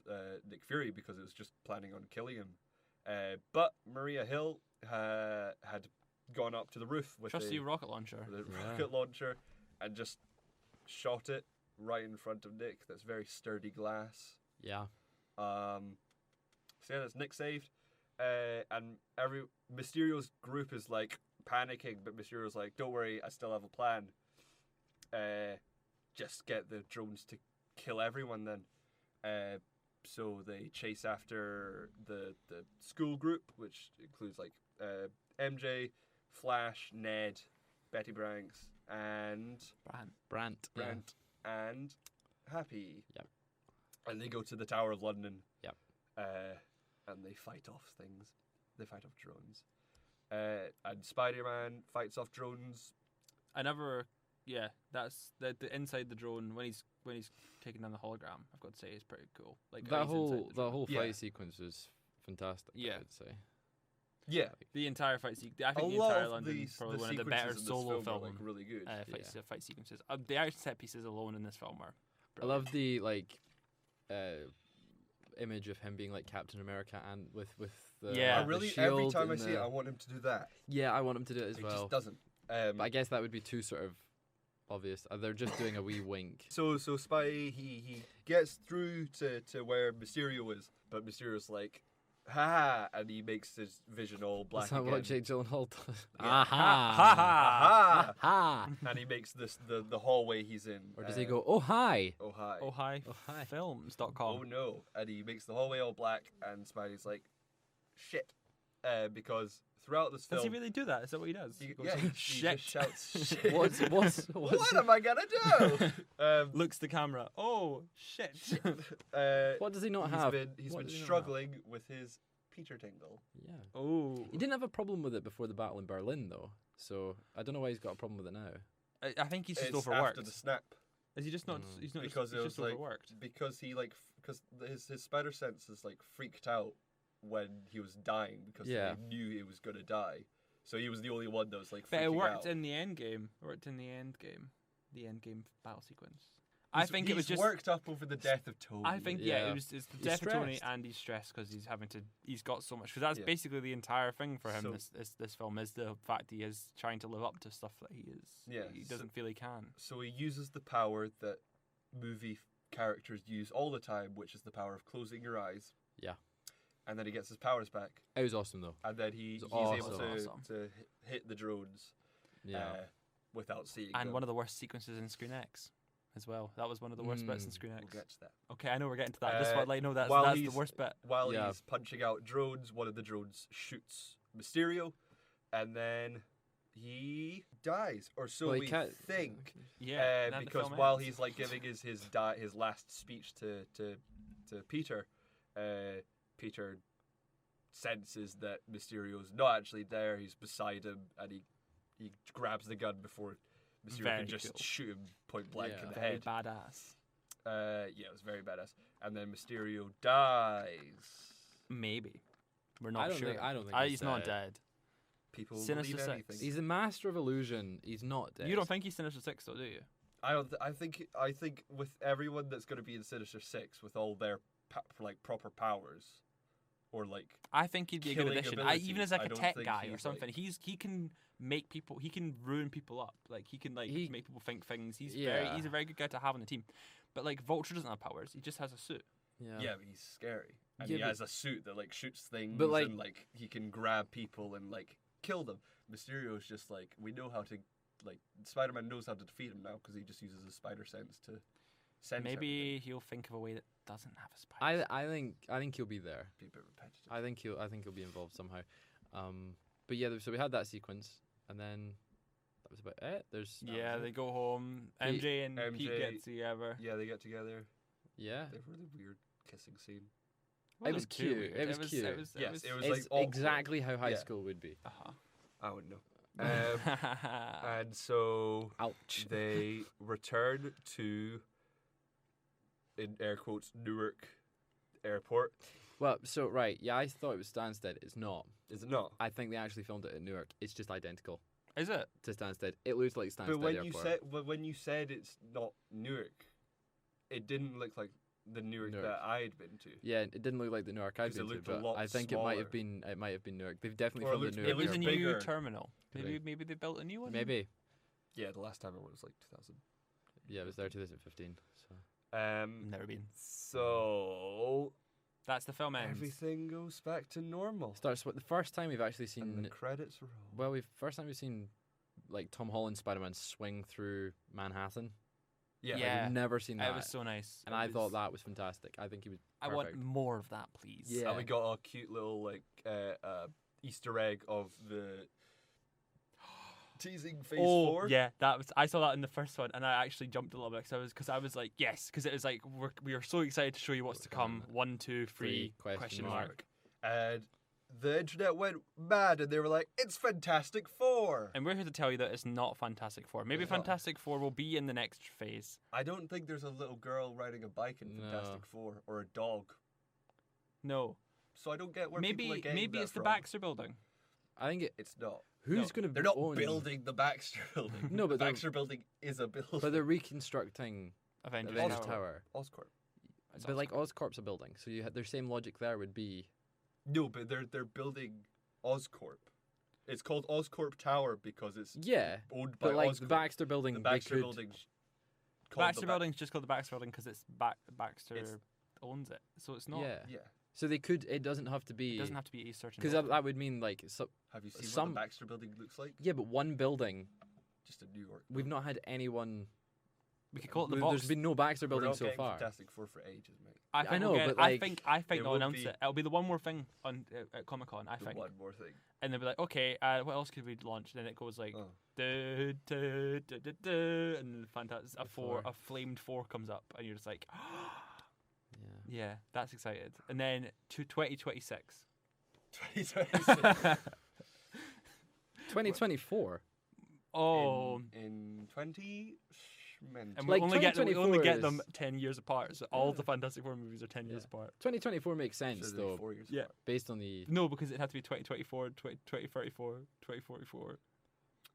S3: Nick Fury because it was just planning on killing him. But Maria Hill had gone up to the roof with
S1: a rocket launcher.
S3: Rocket launcher, and just shot it right in front of Nick. That's very sturdy glass.
S2: Yeah.
S3: So yeah, that's Nick saved. And Mysterio's group is like panicking, but Mysterio's like, "Don't worry, I still have a plan. Just get the drones to kill everyone then." So they chase after the school group, which includes like MJ, Flash, Ned, Betty Branks, and
S2: Brant,
S3: and Happy.
S2: Yep.
S3: And they go to the Tower of London.
S2: Yep.
S3: And they fight off things. They fight off drones. And Spider-Man fights off drones.
S1: That's the inside the drone when he's taking down the hologram. I've got to say, is pretty cool. Like
S2: that whole fight sequence was fantastic. Yeah, I'd say.
S3: Yeah,
S1: the entire fight sequence. I think the entire London is probably one of the better solo film,
S3: like really good
S1: fight sequences. The action set pieces alone in this film are brilliant.
S2: I love the image of him being like Captain America and with the
S3: every time I see it, I want him to do that.
S2: Yeah, I want him to do it as well.
S3: He just doesn't.
S2: But I guess that would be too sort of obvious. They're just doing a wee wink.
S3: So Spidey he gets through to where Mysterio is, but Mysterio's like, "Ha!" and he makes his vision all black.
S2: That's not what Jake Gyllenhaal does.
S3: Ha ha ha! And he makes the hallway he's in.
S2: Or does he go, "Oh hi"?
S3: Oh hi.
S1: Oh hi. Films.com.
S3: Oh no! And he makes the hallway all black, and Spidey's like, "Shit," because throughout this film,
S1: does he really do that? Is that what he does?
S3: He
S1: shit.
S3: just shouts, "Shit."
S2: What
S3: am I gonna do?
S1: Looks the camera. Oh shit!
S2: What does he not have?
S3: He's been struggling with his Peter tingle.
S2: Yeah.
S1: Oh.
S2: He didn't have a problem with it before the battle in Berlin, though. So I don't know why he's got a problem with it now.
S1: I think he's just overworked.
S3: After the snap.
S1: Is he just not? He's not.
S3: Because
S1: he's just overworked.
S3: Because he because his spider sense is like freaked out when he was dying because they knew he was gonna die. So he was the only one that was like freaking out.
S1: But it worked in the end game. The end game battle sequence. I think it was just
S3: worked up over the death of Tony.
S1: I think it's the death of Tony, and he's stressed because he's got so much. Because that's basically the entire thing for him. This film is the fact he is trying to live up to stuff that he is. Yeah, he doesn't feel he can.
S3: So he uses the power that movie characters use all the time, which is the power of closing your eyes.
S2: Yeah.
S3: And then he gets his powers back.
S2: It was awesome though.
S3: And then he's able to hit the drones without seeing them.
S1: One of the worst sequences in ScreenX as well. That was one of the worst bits in ScreenX.
S3: We'll get to that.
S1: Okay, I know we're getting to that. I just want to let you know that's the worst bit.
S3: While he's punching out drones, one of the drones shoots Mysterio, and then he dies, or so we think.
S1: Yeah,
S3: because while he's like giving his last speech to Peter, Peter senses that Mysterio's not actually there. He's beside him, and he grabs the gun before Mysterio can just shoot him point blank in the head.
S1: Badass.
S3: Yeah, it was very badass. And then Mysterio dies.
S1: Maybe. We're not sure.
S2: I don't think
S1: he's not dead.
S3: People
S1: Sinister
S3: believe
S1: Six.
S3: anything.
S2: He's a master of illusion. He's not dead.
S1: You don't think he's Sinister Six, though, do you?
S3: I think with everyone that's going to be in Sinister Six, with all their proper powers, or like
S1: I think he'd be a good addition. Even as like a tech guy or something,
S3: like,
S1: he can make people. He can ruin people up. Like he can make people think things. He's a very good guy to have on the team. But like Vulture doesn't have powers. He just has a suit.
S3: Yeah, but he's scary, and he has a suit that like shoots things,
S2: but, like,
S3: and like he can grab people and like kill them. Mysterio's just like, we know how to, like, Spider-Man knows how to defeat him now because he just uses his spider sense to sense.
S1: Maybe he'll think of a way that doesn't have a spider.
S2: I think he'll be there.
S3: Be a bit repetitive.
S2: I think he'll be involved somehow. But yeah, so we had that sequence, and then that was about it.
S1: They go home. MJ and Pete get together.
S3: Yeah, they get together.
S2: Yeah,
S3: they have a really weird kissing scene.
S2: It was cute. It was cute.
S3: It was
S2: it's
S3: like
S2: exactly how high school would be.
S3: I wouldn't know. And so
S2: ouch.
S3: They return to, in air quotes, Newark Airport.
S2: Well, so right, yeah, I thought it was Stansted. It's not.
S3: Is it not?
S2: I think they actually filmed it in Newark. It's just identical.
S1: Is it?
S2: To Stansted. It looks like Stansted Airport.
S3: But when you said it's not Newark, it didn't look like the Newark that I had been to.
S2: Yeah, it didn't look like the Newark I'd been to, but I think
S3: smaller.
S2: it might have been Newark. They've definitely filmed it Newark.
S1: It was a new
S3: bigger.
S1: terminal. Maybe they built a new one.
S2: Maybe.
S3: Yeah, the last time I went was like 2000.
S2: Yeah, it was there 2015. So.
S1: Never been.
S3: So
S1: that's the film ends.
S3: Everything goes back to normal.
S2: Starts with the first time we've actually seen.
S3: And the credits roll.
S2: Well, first time we've seen like Tom Holland Spider-Man swing through Manhattan.
S3: Yeah,
S2: like, we've never seen that.
S1: It was so nice.
S2: And I thought that was fantastic. I think he was perfect.
S1: I want more of that, please.
S2: Yeah.
S3: And we got a cute little like Easter egg of the teasing Phase 4.
S1: Yeah, I saw that in the first one, and I actually jumped a little bit because I was like, yes, because it was like we are so excited to show you what's to come. 1, 2, 3 question mark.
S3: And the internet went mad, and they were like, "It's Fantastic Four."
S1: And we're here to tell you that it's not Fantastic Four. Maybe Fantastic Four will be in the next phase.
S3: I don't think there's a little girl riding a bike in Fantastic Four, or a dog.
S1: No.
S3: So I don't get where
S1: maybe
S3: people are getting
S1: maybe
S3: that
S1: it's
S3: from.
S1: the Baxter Building.
S2: I think
S3: it's not.
S2: Who's going to?
S3: They're not building the Baxter Building.
S2: No, but
S3: the Baxter Building is a building.
S2: But they're reconstructing
S1: Avengers
S2: Tower.
S3: Oscorp.
S2: But like Oscorp's a building, so their same logic there would be.
S3: No, but they're building Oscorp. It's called Oscorp Tower because it's owned by
S2: like
S3: Oscorp.
S2: the Baxter Building.
S3: The Baxter Building's
S1: Building's just called the Baxter Building because it's Baxter owns it, so it's not.
S3: Yeah.
S2: So they could. It doesn't have to be.
S1: It doesn't have to be a certain.
S2: Because that would mean like.
S3: Have you seen what the Baxter Building looks like?
S2: Yeah, but one building.
S3: Just in New York.
S2: We've not had anyone.
S1: We could call it the box.
S2: There's been no Baxter Building so far.
S3: Fantastic Four for ages, mate.
S2: I know, but
S1: I think they'll announce it. It'll be the one more thing on at Comic-Con. I think.
S3: One more thing.
S1: And they'll be like, okay, what else could we launch? And then it goes like, and then a flamed 4 comes up, and you're just like, yeah, that's excited. And then to 2026.
S3: 2026.
S2: 2024.
S1: Oh,
S3: in 20.
S1: And we only get them 10 years apart. So all the Fantastic Four movies are 10 years apart.
S2: 2024 makes sense though.
S3: 4 years
S1: apart.
S2: Based on the
S1: no, because it had to be 2024, 2034, 2044.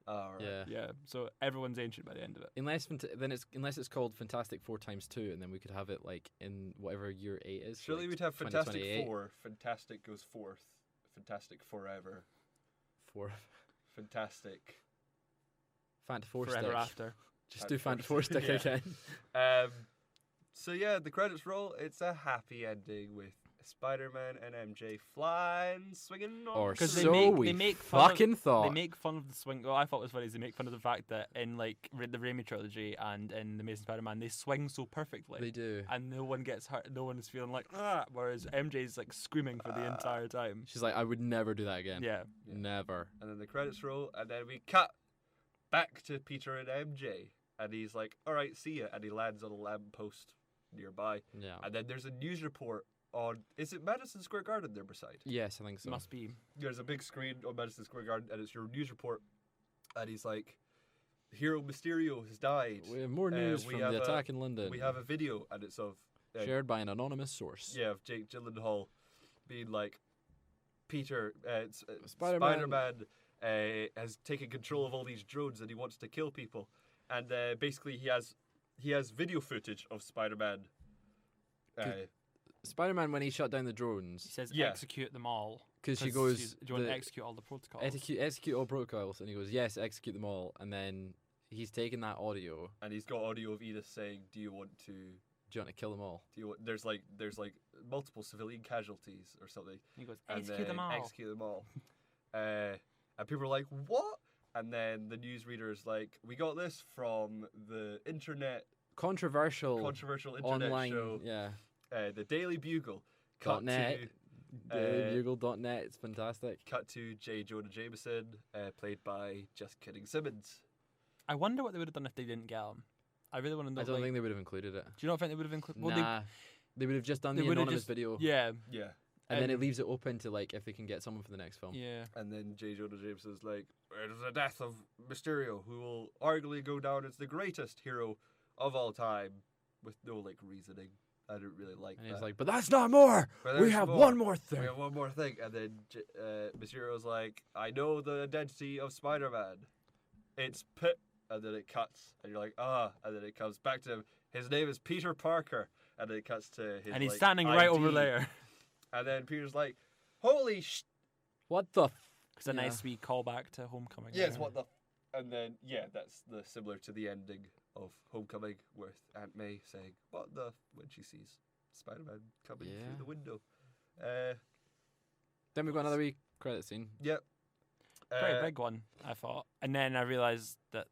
S3: Right.
S1: Yeah. So everyone's ancient by the end of it.
S2: Unless it's called Fantastic Four times 2, and then we could have it like in whatever year 8 is.
S3: Surely
S2: like
S3: we'd have Fantastic Four. Fantastic goes fourth. Fantastic Forever. Fantastic.
S2: Fant 4
S1: Forever
S2: stick.
S1: After.
S2: Just do Fant 4 stick again.
S3: So yeah, the credits roll. It's a happy ending with Spider-Man and MJ flying, swinging on.
S2: Or
S1: Because
S2: so we fucking thought.
S1: They make fun of the swing. What I thought was funny is they make fun of the fact that in like the Raimi trilogy and in the Amazing Spider-Man, they swing so perfectly.
S2: They do.
S1: And no one gets hurt. No one is feeling like whereas MJ's like screaming for the entire time.
S2: She's like, I would never do that again.
S1: Yeah.
S2: Never.
S3: And then the credits roll, and then we cut back to Peter and MJ, and he's like, "All right, see ya," and he lands on a lamppost nearby.
S2: Yeah.
S3: And then there's a news report on, is it Madison Square Garden they're beside?
S2: Yes, I think so.
S1: Must be.
S3: There's a big screen on Madison Square Garden, and it's your news report, and he's like, Hero Mysterio has died.
S2: We have more news from the attack in London.
S3: We have a video, and it's of...
S2: shared by an anonymous source.
S3: Yeah, of Jake Gyllenhaal being like, Peter,
S2: Spider-Man
S3: has taken control of all these drones, and he wants to kill people. And basically he has video footage of Spider-Man.
S2: Spider-Man, when he shut down the drones,
S1: He says
S3: Yeah.
S1: execute them all.
S2: because she goes,
S1: Do you want to execute all the protocols?
S2: execute all protocols, and he goes, yes, execute them all, and then he's taken that audio.
S3: And he's got audio of Edith saying, "Do you want to?
S2: Do you want to kill them all?
S3: There's like multiple civilian casualties or something."
S1: He goes
S3: And
S1: execute them all.
S3: Execute them all. And people are like, "What?" And then the newsreader's like, "We got this from the internet,
S2: Controversial
S3: internet
S2: online,
S3: show,
S2: yeah.
S3: the Daily Bugle."
S2: .net.
S3: to
S2: DailyBugle.net. It's fantastic.
S3: cut to J. Jonah Jameson, played by Just Kidding Simmons.
S1: I wonder what they would have done if they didn't get him. I really want to know.
S2: I don't
S1: like,
S2: think they would have included it.
S1: Do you not think they would have included? Well,
S2: Nah, they would have just done
S1: they
S2: the
S1: would've
S2: anonymous
S1: just-
S2: video,
S1: yeah,
S3: Yeah.
S2: and then it leaves it open to like if they can get someone for the next film.
S1: yeah.
S3: And then J. Jonah Jameson's like, "It's the death of Mysterio, who will arguably go down as the greatest hero of all time," with no like reasoning. I didn't really like
S2: And
S3: that.
S2: he's like, but that's not more.
S3: But
S2: We
S3: there's
S2: have
S3: more.
S2: one more
S3: We
S2: thing.
S3: have one more thing. And then Mysterio's like, "I know the identity of Spider-Man. It's Pip." And then it cuts, and you're like, "Ah." And then it comes back to him. His name is Peter Parker. And then it cuts to his
S1: And he's
S3: like,
S1: standing right over
S3: ID.
S1: there.
S3: And then Peter's like, "Holy sh!"
S2: What the?
S1: It's a nice wee callback to Homecoming.
S3: Yes,
S1: there.
S3: what the? And then that's similar to the ending of Homecoming with Aunt May saying "What the?" when she sees Spider-Man coming through the window.
S2: Then we've got another wee credit scene.
S3: Yep.
S1: Pretty big one, I thought. And then I realized that,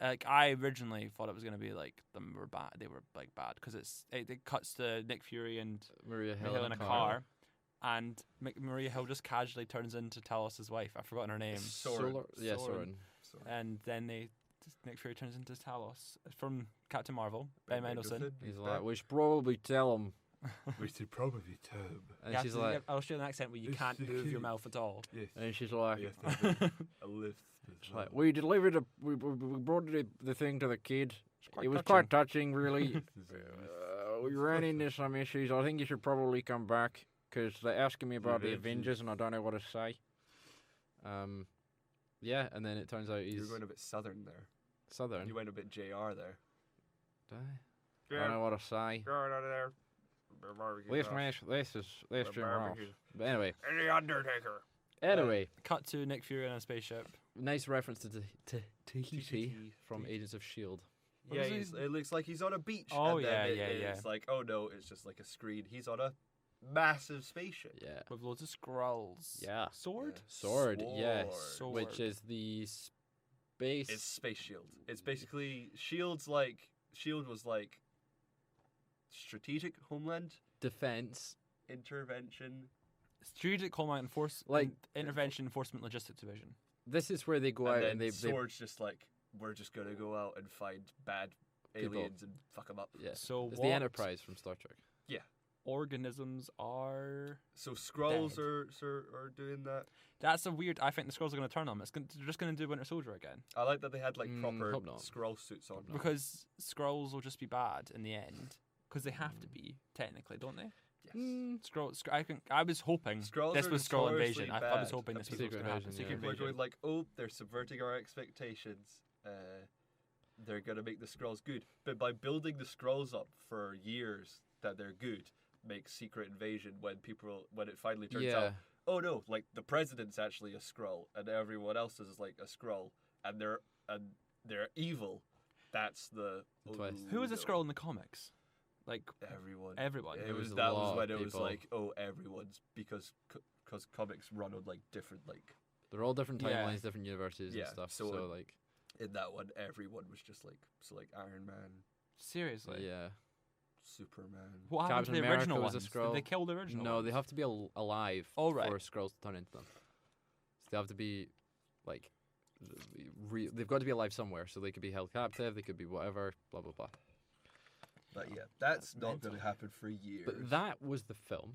S1: like, I originally thought it was gonna be like them were bad. They were like bad because it cuts to Nick Fury and
S2: Maria Hill,
S1: Hill in a car, and Maria Hill just casually turns into Talos' wife. I've forgotten her name.
S3: Soren.
S2: Yeah,
S1: Soren.
S2: Soren.
S1: And then Nick Fury turns into Talos from Captain Marvel, Ben Mendelsohn.
S2: He's like, we should probably tell him.
S3: We should probably tell him.
S2: And she's like,
S1: I'll show you an accent where you can't move your mouth at all.
S3: Yes.
S2: and she's like,
S3: You have to have a lift.
S2: she's like, we delivered we brought the thing to the kid.
S1: quite
S2: It was
S1: touching.
S2: quite touching, really. We ran into some issues. I think you should probably come back because they're asking me about the
S3: Avengers.
S2: Avengers and I don't know what to say. Yeah, and then it turns out he's
S3: You're going a bit southern there.
S2: Southern.
S3: You went a bit JR there.
S2: Did I don't know what to say.
S3: Going out of there.
S2: This is Jim Ross. But anyway,
S3: The Undertaker.
S2: anyway,
S1: Cut to Nick Fury on a spaceship.
S2: nice reference to Tahiti from
S3: Tahiti.
S2: Agents of S.H.I.E.L.D.
S3: Yeah,
S1: was he?
S3: it looks like he's on a beach.
S1: Oh,
S3: and then
S1: yeah.
S3: It's like, oh no, it's just like a screen. He's on a massive spaceship.
S2: Yeah.
S1: With loads of scrolls.
S2: Yeah.
S1: Sword?
S2: Sword, yes.
S1: Sword.
S2: Which is the space.
S3: It's Space Shield. It's basically Shield's like Shield was like strategic homeland
S2: defense.
S3: intervention.
S1: Strategic Homeland Intervention Enforcement Logistics Division.
S2: This is where they go
S3: And
S2: out
S3: then
S2: and they
S3: Sword's just like, we're just gonna go out and find bad
S2: People.
S3: aliens and fuck them up.
S2: yeah.
S1: So
S2: It's
S1: what
S2: the Enterprise from Star Trek.
S1: organisms are...
S3: So Skrulls
S1: Dead.
S3: are doing that.
S1: That's a weird... I think the Skrulls are going to turn on them. They're just going to do Winter Soldier again.
S3: I like that they had like proper
S2: hope not.
S3: Skrull suits on.
S1: Because Skrulls will just be bad in the end. Because they have to be, technically, don't they?
S3: Yes.
S1: I was hoping
S3: Skrulls
S1: this
S3: are
S1: was Skrull
S3: notoriously
S1: invasion. I was
S3: bad
S1: hoping
S3: at
S1: this was
S2: Secret
S1: going to happen.
S2: Invasion,
S1: Secret
S2: yeah.
S3: People are
S1: Invasion.
S3: going like, oh, they're subverting our expectations. They're gonna make the Skrulls good, but by building the Skrulls up for years that they're good, makes Secret Invasion when it finally turns
S2: Yeah.
S3: out, oh no, like the president's actually a Skrull and everyone else is like a Skrull and they're evil. That's the
S2: Twist.
S1: Who was a
S3: no.
S1: Skrull in the comics? Like
S3: everyone.
S2: It was
S3: that
S2: a
S3: was
S2: lot
S3: when
S2: of
S3: it was
S2: people.
S3: like, oh, everyone's because comics run on like different like.
S2: They're all different
S1: Yeah.
S2: timelines, different universes and stuff. So like
S3: in that one, everyone was just like Iron Man,
S1: seriously.
S2: yeah.
S3: Superman.
S1: What happened
S2: Captain
S1: to the
S2: America
S1: original
S2: was a
S1: ones?
S2: Skrull.
S1: Did they kill the original?
S2: No,
S1: ones?
S2: they have to be alive
S1: Oh, right.
S2: for Skrulls to turn into them. So they have to be like they've got to be alive somewhere. So they could be held captive. They could be whatever. Blah blah blah.
S3: But yeah, that's not
S1: mental.
S3: going to happen for years.
S2: But that was the film.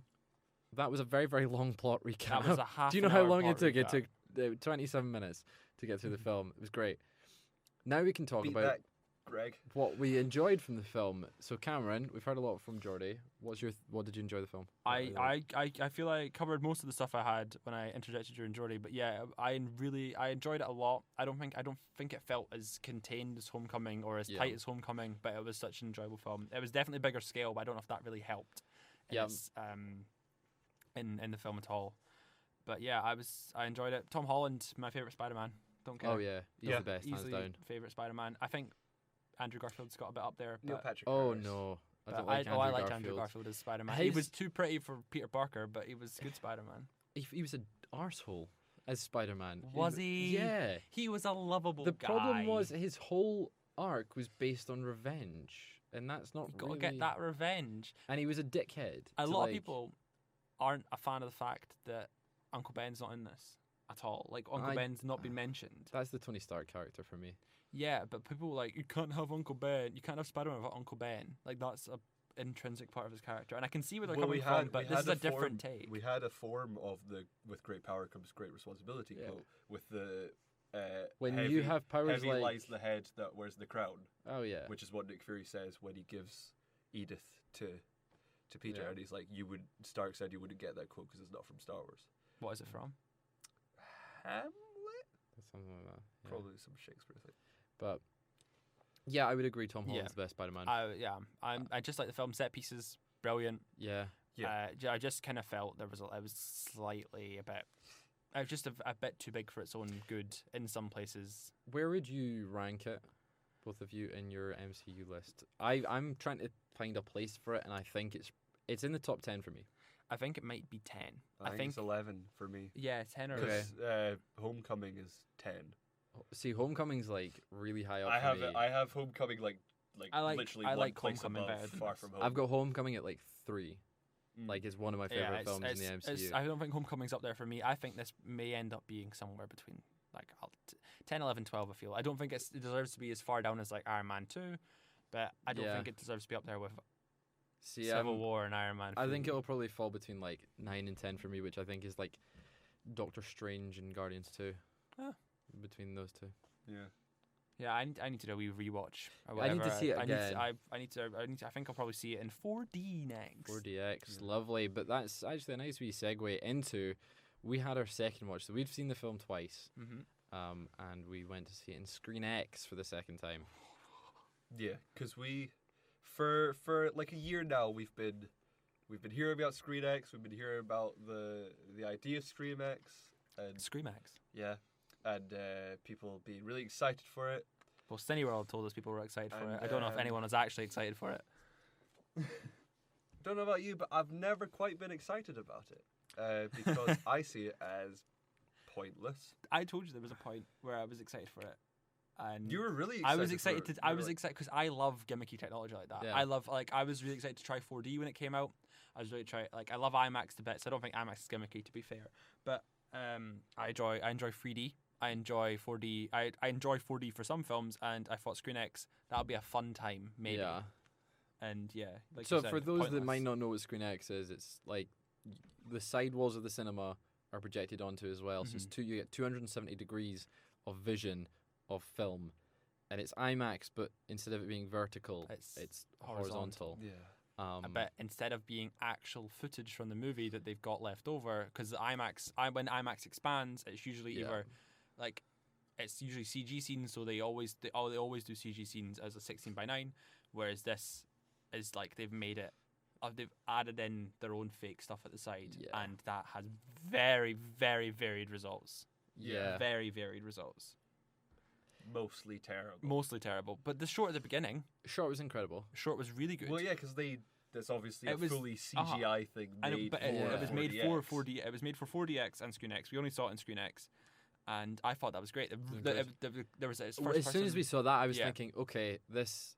S2: That was a very, very long plot recap.
S1: That was a half.
S2: Do you know
S1: an
S2: how
S1: hour
S2: long it
S1: plot
S2: took? It
S1: recap.
S2: took 27 minutes to get through the film. It was great. Now we can talk
S3: Beat
S2: about
S3: that, Greg.
S2: what we enjoyed from the film. So Cameron, we've heard a lot from Jordi. What did you enjoy the film?
S1: I feel I covered most of the stuff I had when I interjected during Jordi, but yeah, I enjoyed it a lot. I don't think it felt as contained as Homecoming or as tight as Homecoming, but it was such an enjoyable film. It was definitely bigger scale, but I don't know if that really helped. In the film at all. But yeah, I enjoyed it. Tom Holland, my favorite Spider-Man. Don't care.
S2: Oh yeah, he's the best, hands
S1: Easily
S2: down.
S1: favorite Spider-Man. I think Andrew Garfield's got a bit up there.
S3: Neil
S1: But
S3: Patrick
S2: Oh
S3: Harris.
S2: no, I
S1: but
S2: don't like
S1: I liked
S2: Garfield.
S1: Andrew Garfield as Spider-Man. He
S2: His-
S1: was too pretty for Peter Parker, but he was good Spider-Man.
S2: He was an arsehole as Spider-Man.
S1: Was he?
S2: Yeah.
S1: He was a lovable
S2: The
S1: guy.
S2: problem was his whole arc was based on revenge, and that's not
S1: you gotta
S2: really.
S1: get that revenge.
S2: And he was a dickhead.
S1: A
S2: to,
S1: lot
S2: like-
S1: of people aren't a fan of the fact that Uncle Ben's not in this at all. Like Uncle Ben's not been mentioned.
S2: That's the Tony Stark character for me.
S1: Yeah, but people were like, you can't have Uncle Ben. You can't have Spider-Man without Uncle Ben. Like that's a intrinsic part of his character, and I can see where they're coming from. But this is a different take.
S3: We had a form of with great power comes great responsibility quote with the
S2: When
S3: heavy,
S2: you have powers
S3: heavy
S2: like
S3: lies the head that wears the crown.
S2: Oh yeah.
S3: Which is what Nick Fury says when he gives Edith to Peter,
S2: Yeah.
S3: and he's like, Stark said you wouldn't get that quote because it's not from Star Wars.
S1: What is it from?
S3: Hamlet?
S2: Something like that. Yeah.
S3: Probably some Shakespeare thing.
S2: But yeah, I would agree. Tom Holland's the best Spider-Man.
S1: I just like the film set pieces, brilliant.
S2: Yeah.
S1: I just kind of felt it was slightly a bit. It was just a bit too big for its own good in some places.
S2: Where would you rank it, both of you, in your MCU list? I'm trying to find a place for it, and I think it's in the top 10 for me.
S1: I think it might be 10.
S3: I think it's 11 for me.
S1: Yeah, 10 or
S3: because Homecoming is 10.
S2: See, Homecoming's like really high up.
S3: I have Homecoming like literally
S1: I
S3: one
S1: like
S3: place
S1: Homecoming
S3: above
S1: better than
S3: Far
S1: this.
S3: From Home.
S2: I've got Homecoming at like 3. Like it's one of my favorite films in the MCU.
S1: I don't think Homecoming's up there for me. I think this may end up being somewhere between like 10, 11, 12. I feel. I don't think it deserves to be as far down as like Iron Man 2, but I don't think it deserves to be up there with Civil War and Iron Man 3.
S2: I think it'll probably fall between like 9 and 10 for me, which I think is like Doctor Strange and Guardians 2. Between those two.
S1: Yeah, I need to do a wee rewatch. Or
S2: I need to see it again.
S1: I think I'll probably see it in 4D next.
S2: 4DX, lovely. But that's actually a nice wee segue into. We had our second watch, so we've seen the film twice, and we went to see it in ScreenX for the second time.
S3: Yeah, because we, for like a year now, we've been hearing about ScreenX. We've been hearing about the idea of ScreenX and
S1: ScreenX.
S3: Yeah. And people being really excited for it.
S1: Well, Cineworld told us people were excited for it. I don't know if anyone was actually excited for it.
S3: Don't know about you, but I've never quite been excited about it because I see it as pointless.
S1: I told you there was a point where I was excited for it, and
S3: you were really excited.
S1: I was excited. I was excited because I love gimmicky technology like that.
S2: Yeah.
S1: I was really excited to try 4D when it came out. I was really I love IMAX to bits. I don't think IMAX is gimmicky, to be fair, but I enjoy 3D. I enjoy 4D. I enjoy 4D for some films, and I thought ScreenX, that'll be a fun time, maybe.
S2: Yeah.
S1: And yeah. Like
S2: so
S1: you said,
S2: for those
S1: pointless.
S2: that might not know what ScreenX is, it's like the side walls of the cinema are projected onto as well. So it's you get 270 degrees of vision of film, and it's IMAX, but instead of it being vertical, it's horizontal.
S1: Yeah. But instead of being actual footage from the movie that they've got left over, because when IMAX expands, it's usually either it's usually CG scenes, so they always do CG scenes as a 16:9, whereas this is like they've made it, they've added in their own fake stuff at the side, and that has very, very varied results.
S2: Yeah,
S1: very varied results.
S3: mostly terrible.
S1: Mostly terrible. But the short at the beginning...
S2: Short was incredible.
S1: Short was really good.
S3: Well, yeah, because that's obviously a fully CGI thing made
S1: but it was made for 4D. It was made for 4DX and ScreenX. We only saw it in ScreenX. And I thought that was great. There was as
S2: soon as we saw that, I was thinking, okay, this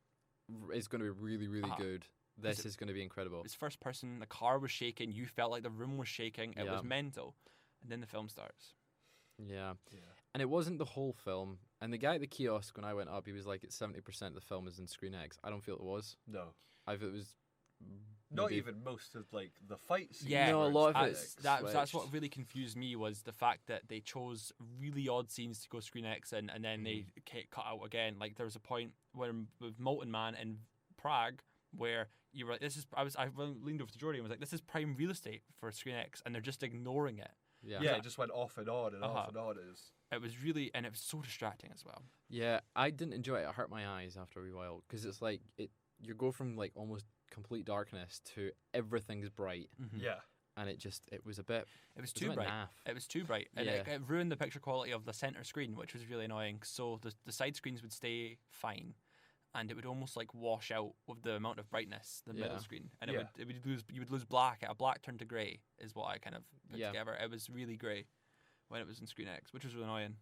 S2: is going to be really, really good. This is going to be incredible.
S1: It was first person. The car was shaking. You felt like the room was shaking. It was mental. And then the film starts.
S2: Yeah. And it wasn't the whole film. And the guy at the kiosk, when I went up, he was like, 70% of the film is in ScreenX. I don't feel it was.
S3: No.
S2: It was...
S3: Not even most of like the fight scenes.
S1: Yeah,
S2: no, a lot of it.
S1: That's what really confused me, was the fact that they chose really odd scenes to go ScreenX in, and then they cut out again. Like there was a point where with Molten Man in Prague where you were like, I leaned over to Jordi and was like, this is prime real estate for ScreenX, and they're just ignoring it.
S3: Yeah, it just went off and on and off and on.
S1: It was really, and it was so distracting as well.
S2: Yeah, I didn't enjoy it. It hurt my eyes after a wee while, because it's like you go from like almost complete darkness to everything's bright.
S3: Yeah.
S2: And it was a bit...
S1: It was too bright. It was too bright. And it ruined the picture quality of the center screen, which was really annoying. So the side screens would stay fine, and it would almost like wash out with the amount of brightness, the middle screen. And you would lose black. A black turned to grey is what I kind of put together. It was really grey when it was in ScreenX, which was really annoying.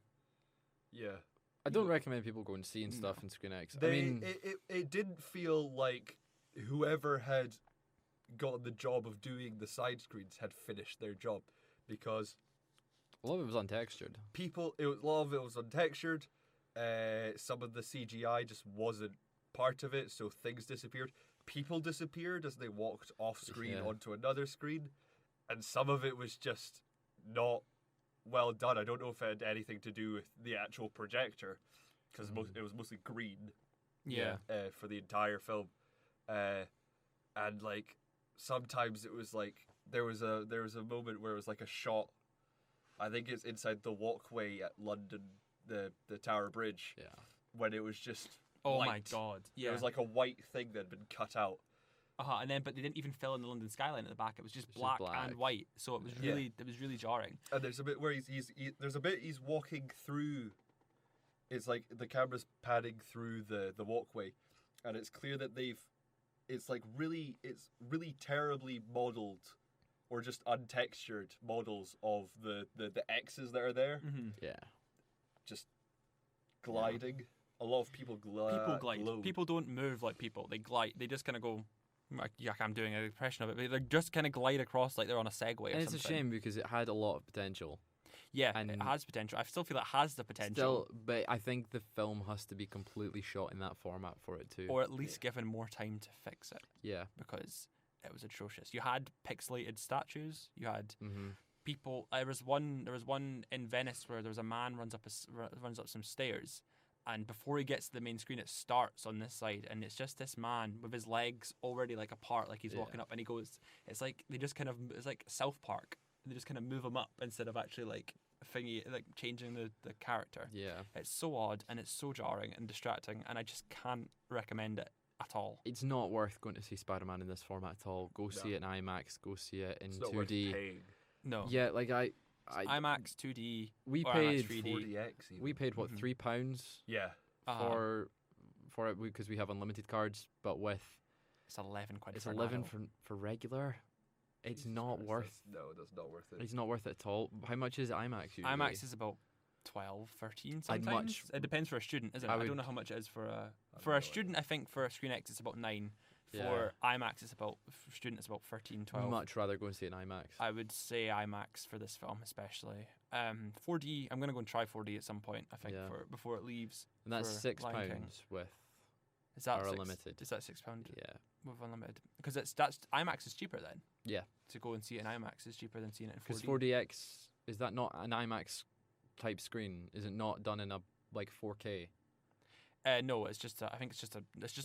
S3: Yeah.
S2: I don't recommend people going and seeing stuff in ScreenX.
S3: It didn't feel like whoever had gotten the job of doing the side screens had finished their job, because
S2: a lot of it was untextured.
S3: A lot of it was untextured. Some of the CGI just wasn't part of it, so things disappeared. People disappeared as they walked off screen onto another screen, and some of it was just not well done. I don't know if it had anything to do with the actual projector, because it was mostly green. For the entire film. And like sometimes it was like there was a moment where it was like a shot, I think it's inside the walkway at London, the Tower Bridge, when it was just white.
S1: My god,
S3: it was like a white thing that had been cut out,
S1: but they didn't even fill in the London skyline at the back. It was just black and white, so it was really jarring.
S3: And there's a bit where he's walking through, it's like the camera's panning through the walkway, and it's clear that it's really terribly modeled, or just untextured models of the X's that are there.
S2: Yeah.
S3: Just gliding. A lot of people glide.
S1: People glide. People don't move like people. They glide. They just kind of go, I'm doing an impression of it, but they just kind of glide across like they're on a Segway or something.
S2: And it's a shame, because it had a lot of potential.
S1: Yeah, and it has potential. I still feel it has the potential.
S2: But I think the film has to be completely shot in that format for it too.
S1: Or at least given more time to fix it.
S2: Yeah.
S1: Because it was atrocious. You had pixelated statues. You had people. There was one in Venice where there was a man runs up some stairs, and before he gets to the main screen, it starts on this side, and it's just this man with his legs already like apart, like he's walking up, and he goes. It's like they just kind of. It's like South Park. They just kind of move him up instead of actually like changing the character.
S2: Yeah.
S1: It's so odd, and it's so jarring and distracting, and I just can't recommend it at all.
S2: It's not worth going to see Spider-Man in this format at all. Go see it in IMAX. Go see it in 2D.
S3: Worth paying.
S1: No.
S2: Yeah, like
S1: IMAX 2D.
S2: We
S1: or
S2: paid
S1: IMAX 3D.
S3: 4DX even.
S2: We paid what, £3?
S3: Yeah.
S2: For it, because we have unlimited cards, but with
S1: it's 11 quid.
S2: It's 11 for regular. It's not worth.
S3: No, that's not worth it.
S2: It's not worth it at all. How much is IMAX usually?
S1: IMAX is about 12, 13 sometimes. It depends for a student, isn't it? I don't know how much it is for a student. I think for a ScreenX it's about 9. For IMAX it's about, for student it's about 13, 12.
S2: I'd much rather go and see it in IMAX.
S1: I would say IMAX for this film especially. 4D, I'm going to go and try 4D at some point, I think, before it leaves.
S2: And that's £6 with our unlimited.
S1: Is that £6?
S2: Yeah.
S1: With unlimited. Because that's IMAX is cheaper then.
S2: Yeah.
S1: To go and see it in IMAX is cheaper than seeing it in 4D.
S2: Because 4DX, is that not an IMAX type screen? Is it not done in a like 4K?
S1: No, it's just I think it's just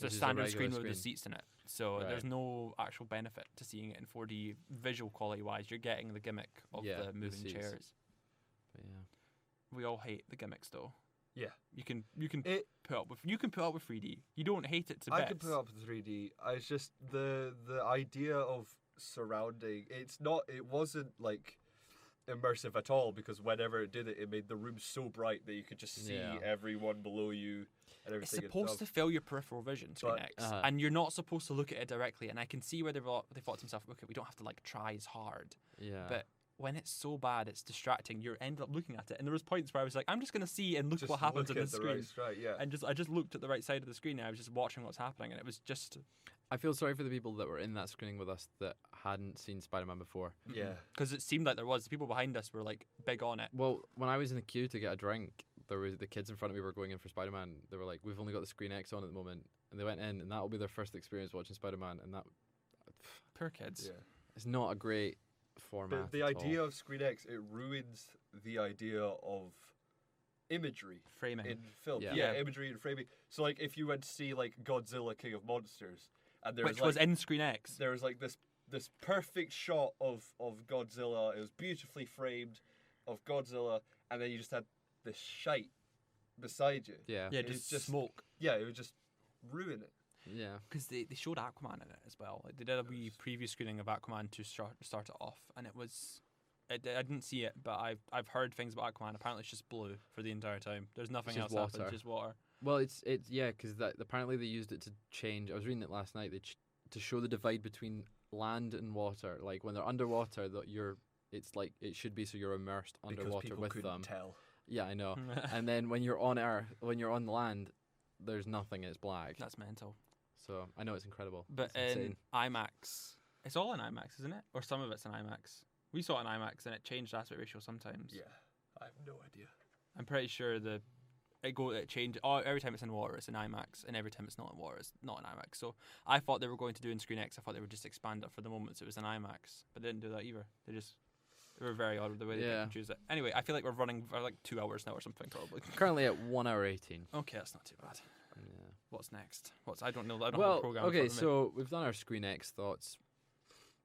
S1: a standard screen with the seats in it. So there's no actual benefit to seeing it in 4D visual quality wise. You're getting the gimmick of the moving chairs.
S2: But yeah.
S1: We all hate the gimmicks though.
S3: Yeah.
S1: You can put up with 3D. You don't hate it to bits.
S3: I can put up with 3D. It's just the idea of surrounding. It wasn't like immersive at all, because whenever it did it, it made the room so bright that you could just see everyone below you and everything.
S1: It's supposed to fill your peripheral vision, ScreenX, and you're not supposed to look at it directly. And I can see where they thought to themselves, okay, we don't have to like try as hard.
S2: Yeah.
S1: But when it's so bad, it's distracting. You end up looking at it, and there was points where I was like, I'm just gonna see and look at what happens on the screen. And I just looked at the right side of the screen, and I was just watching what's happening, and it was just.
S2: I feel sorry for the people that were in that screening with us that hadn't seen Spider-Man before.
S3: Yeah.
S1: Because it seemed like there was. The people behind us were like big on it.
S2: Well, when I was in the queue to get a drink, there was the kids in front of me were going in for Spider-Man. They were like, "We've only got the ScreenX on at the moment," and they went in, and that will be their first experience watching Spider-Man, and that.
S1: Poor kids.
S3: Yeah.
S2: It's not a great format.
S3: The idea of ScreenX, it ruins the idea of imagery
S1: framing
S3: in film.
S2: Yeah.
S3: Imagery and framing. So like if you went to see like Godzilla King of Monsters, and there
S1: which
S3: was
S1: in ScreenX,
S3: there was like this perfect shot of Godzilla. It was beautifully framed of Godzilla, and then you just had this shite beside you.
S2: Yeah.
S1: Yeah, just smoke.
S3: Yeah, it would just ruin it.
S2: Yeah.
S1: Because they showed Aquaman in it as well. Like, they did a wee preview screening of Aquaman to start it off, and it was. I didn't see it, but I've heard things about Aquaman. Apparently, it's just blue for the entire time. There's nothing else happening, just water.
S2: Well, it's because apparently they used it to change. I was reading it last night. To show the divide between land and water. Like when they're underwater, it's like it should be so you're immersed underwater with them.
S3: Tell.
S2: Yeah, I know. And then when you're on land, there's nothing. It's black.
S1: That's mental.
S2: So I know it's incredible.
S1: But
S2: it's
S1: in IMAX, it's all in IMAX, isn't it? Or some of it's in IMAX. We saw it in IMAX, and it changed aspect ratio sometimes.
S3: Yeah, I have no idea.
S1: I'm pretty sure it changed. Every time it's in water, it's in IMAX, and every time it's not in water, it's not in IMAX. So I thought they were going to do in ScreenX. I thought they would just expand it for the moments it was in IMAX, but they didn't do that either. They were very odd with the way they pick and choose it. Anyway, I feel like we're running for like 2 hours now or something probably.
S2: Currently at 1 hour 18.
S1: Okay, that's not too bad.
S2: Yeah.
S1: What's next? I don't know. I don't have a program.
S2: Okay, so we've done our ScreenX thoughts.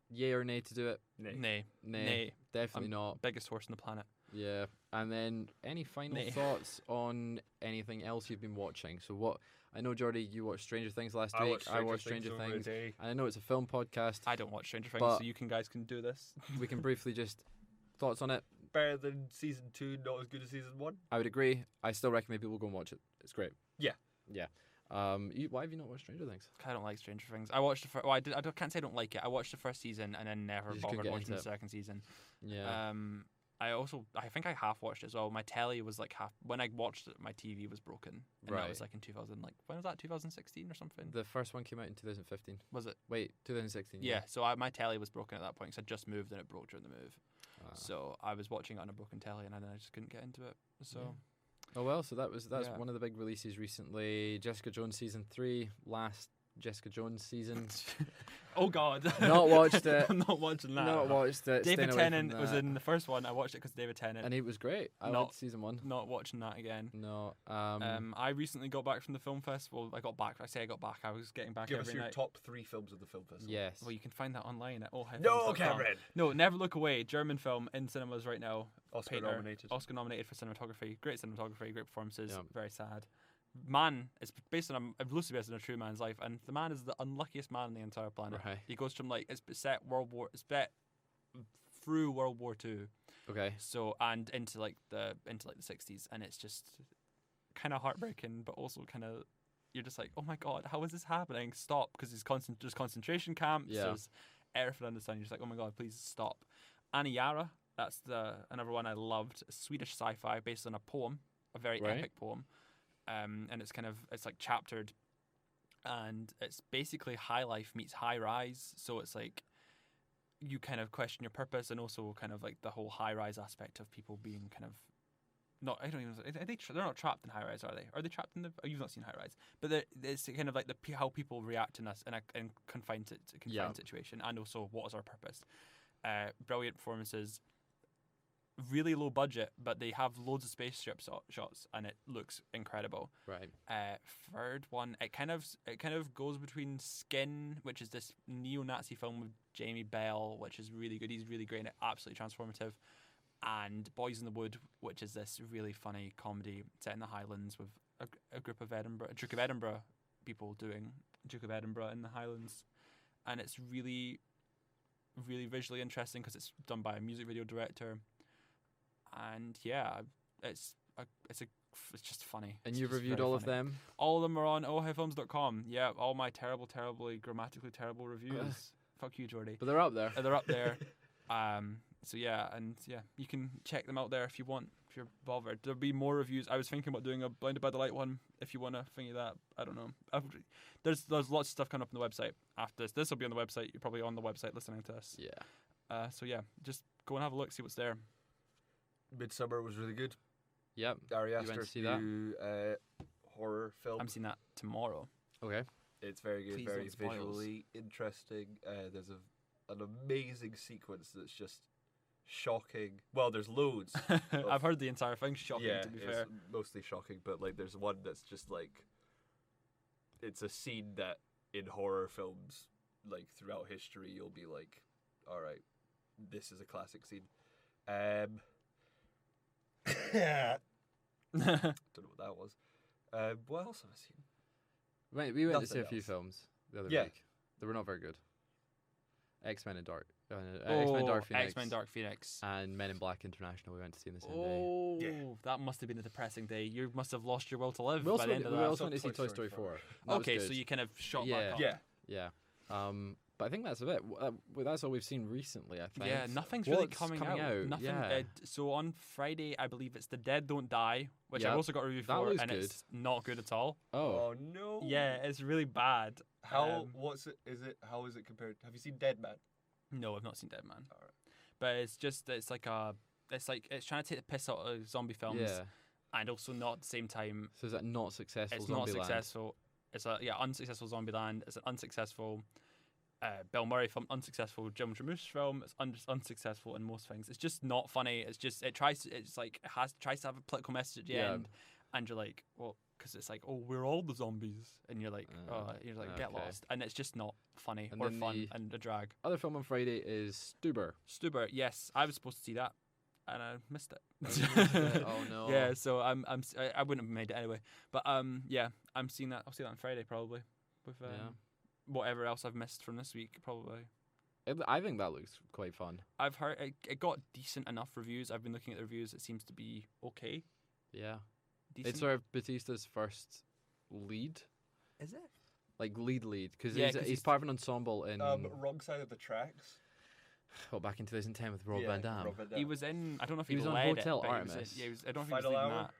S2: Yay or nay to do it?
S1: Nay.
S2: Definitely not.
S1: Biggest horse on the planet.
S2: Yeah. And then any final thoughts on anything else you've been watching? So what? I know, Jordi, you watched Stranger Things last week. I watched Stranger Things. And I know it's a film podcast.
S1: I don't watch Stranger Things, so you guys can do this.
S2: We can briefly just thoughts on it.
S3: Better than season 2, not as good as season 1.
S2: I would agree. I still recommend people go and watch it. It's great.
S3: Yeah.
S2: Yeah. Why have you not watched Stranger Things?
S1: I don't like Stranger Things. I watched the first. Well, I can't say I don't like it. I watched the first season and then never bothered watching the second season.
S2: Yeah.
S1: I think I half watched it as well. My telly was like half. When I watched it, my TV was broken. And that was like in 2000. Like when was that? 2016 or something.
S2: The first one came out in 2015.
S1: Was it?
S2: Wait, 2016.
S1: Yeah. So my telly was broken at that point because I just moved and it broke during the move. So I was watching it on a broken telly and then I just couldn't get into it. So. Yeah.
S2: Oh well, so that's one of the big releases recently. Jessica Jones season 3, last Jessica Jones season.
S1: Oh God,
S2: not watched it.
S1: I'm not watching that.
S2: Not watched it.
S1: David Tennant was in the first one. I watched it because David Tennant,
S2: and he was great. I liked season 1.
S1: Not watching that again.
S2: No.
S1: I recently got back from the film festival. I got back. I was getting back every night.
S3: Give us your top 3 films of the film festival.
S2: Yes.
S1: Well, you can find that online at
S3: No, Cameron.
S1: No, Never Look Away. German film in cinemas right now.
S3: Oscar nominated for
S1: cinematography. Great cinematography. Great performances. Yep. Very sad. Man, it's loosely based on a true man's life, and the man is the unluckiest man on the entire planet.
S2: Right.
S1: He goes from it's set through World War II.
S2: Okay.
S1: So and into the 60s, and it's just kind of heartbreaking, but also kind of you're just like, oh my God, how is this happening? Stop, because there's concentration camps.
S2: Yeah.
S1: There's everything under the sun. You're just like, oh my God, please stop. Aniara, that's another one I loved. A Swedish sci-fi based on a poem, a very epic poem. And it's like chaptered, and it's basically high life meets high rise. So it's like you kind of question your purpose, and also kind of like the whole high rise aspect of people being kind of not. I don't even. They're not trapped in high rise, are they? Are they trapped in the? Oh, you've not seen high rise, but it's kind of like how people react in a confined situation, and also what is our purpose. Brilliant performances. Really low budget, but they have loads of spaceship shots, and it looks incredible.
S2: Right.
S1: Third one, it kind of goes between Skin, which is this neo-Nazi film with Jamie Bell, which is really good. He's really great and absolutely transformative. And Boys in the Wood, which is this really funny comedy set in the Highlands with a group of Duke of Edinburgh people doing Duke of Edinburgh in the Highlands, and it's really, really visually interesting because it's done by a music video director. and yeah, it's just funny.
S2: And you've reviewed all of them?
S1: All of them are on ohifilms.com. Yeah, all my terribly grammatically terrible reviews. Fuck you, Jordi.
S2: But they're up there.
S1: They're up there. So yeah, and yeah, you can check them out there if you want, if you're bothered. There'll be more reviews. I was thinking about doing a Blinded by the Light one if you want to thingy that. I don't know. There's lots of stuff coming up on the website after this. This will be on the website. You're probably on the website listening to us.
S2: Yeah.
S1: So yeah, just go and have a look, see what's there.
S3: Midsummer was really good.
S2: Yep.
S3: Ari
S2: You
S3: Aster
S2: went to see that?
S3: horror film.
S1: I'm seeing that tomorrow.
S2: Okay.
S3: It's very good,
S1: Please
S3: very
S1: don't spoil us.
S3: visually interesting. There's an amazing sequence that's just shocking. Well, there's loads.
S1: I've heard the entire thing's shocking,
S3: yeah,
S1: to be
S3: it's
S1: fair.
S3: mostly shocking, but like there's one that's just like, it's a scene that in horror films, like throughout history, you'll be like, all right, this is a classic scene. Don't know what that was. What else have I seen?
S2: Right, we went to see a
S3: Nothing
S2: few
S3: else.
S2: films the other
S3: Yeah.
S2: week. They were not very good. X-Men and Dark. X-Men Dark Phoenix.
S1: X-Men Dark Phoenix.
S2: And Men in Black International we went to see on the same day.
S1: Oh,
S3: Yeah.
S1: that must have been a depressing day. You must have lost your will to live
S2: We also
S1: by the
S2: went,
S1: end of
S2: we
S1: that.
S2: also went to
S3: Toy
S2: see Toy
S3: Story
S2: Story 4.
S3: 4.
S2: That was
S1: Okay,
S2: good.
S1: so you kind of shot
S2: Yeah.
S1: back up.
S3: Yeah.
S2: Yeah. But I think that's a bit. Well, that's all we've seen recently, I think.
S1: Yeah, nothing's really
S2: What's
S1: coming
S2: coming
S1: out. Nothing.
S2: Yeah.
S1: So on Friday, I believe it's The Dead Don't Die, which I've
S2: Yep.
S1: also got a review
S2: That
S1: for,
S2: looks
S1: and
S2: good.
S1: it's not good at all.
S2: Oh.
S3: Oh no.
S1: Yeah, it's really bad.
S3: How? What's it? Is it? How is it compared? Have you seen Dead Man?
S1: No, I've not seen Dead Man.
S3: Alright.
S1: But it's trying to take the piss out of zombie films,
S2: Yeah.
S1: and also not at the same time.
S2: So is that not successful?
S1: It's not
S2: Zombieland?
S1: successful. It's unsuccessful Zombieland. It's an unsuccessful Bill Murray film, unsuccessful Jim Jarmusch film. It's unsuccessful in most things. It's just not funny. It's just tries to have a political message at the
S2: Yeah.
S1: end, and you're like, well, because it's like, oh, we're all the zombies, and you're like, get
S2: okay.
S1: lost, and it's just not funny
S2: And
S1: or
S2: then
S1: fun and a drag.
S2: Other film on Friday is Stuber.
S1: Stuber, yes, I was supposed to see that, and I missed it.
S2: Oh no.
S1: Yeah, so I wouldn't have made it anyway. But yeah, I'm seeing that. I'll see that on Friday probably. With
S2: Yeah.
S1: whatever else I've missed from this week, probably.
S2: I think that looks quite fun.
S1: I've heard it got decent enough reviews. I've been looking at the reviews. It seems to be okay.
S2: Yeah.
S1: Decent.
S2: It's sort of Batista's first lead.
S1: Is it?
S2: Like lead, because
S1: Yeah,
S2: he's part of an ensemble in
S3: Wrong Side of the Tracks.
S2: back in 2010 with Rob Van Dam.
S1: He was in. I don't know if
S2: He
S1: he,
S2: was on
S1: led
S2: Hotel
S1: it, but
S2: Artemis.
S1: He was in, I don't know if
S3: Final
S1: he was leading
S3: Hour.
S1: that.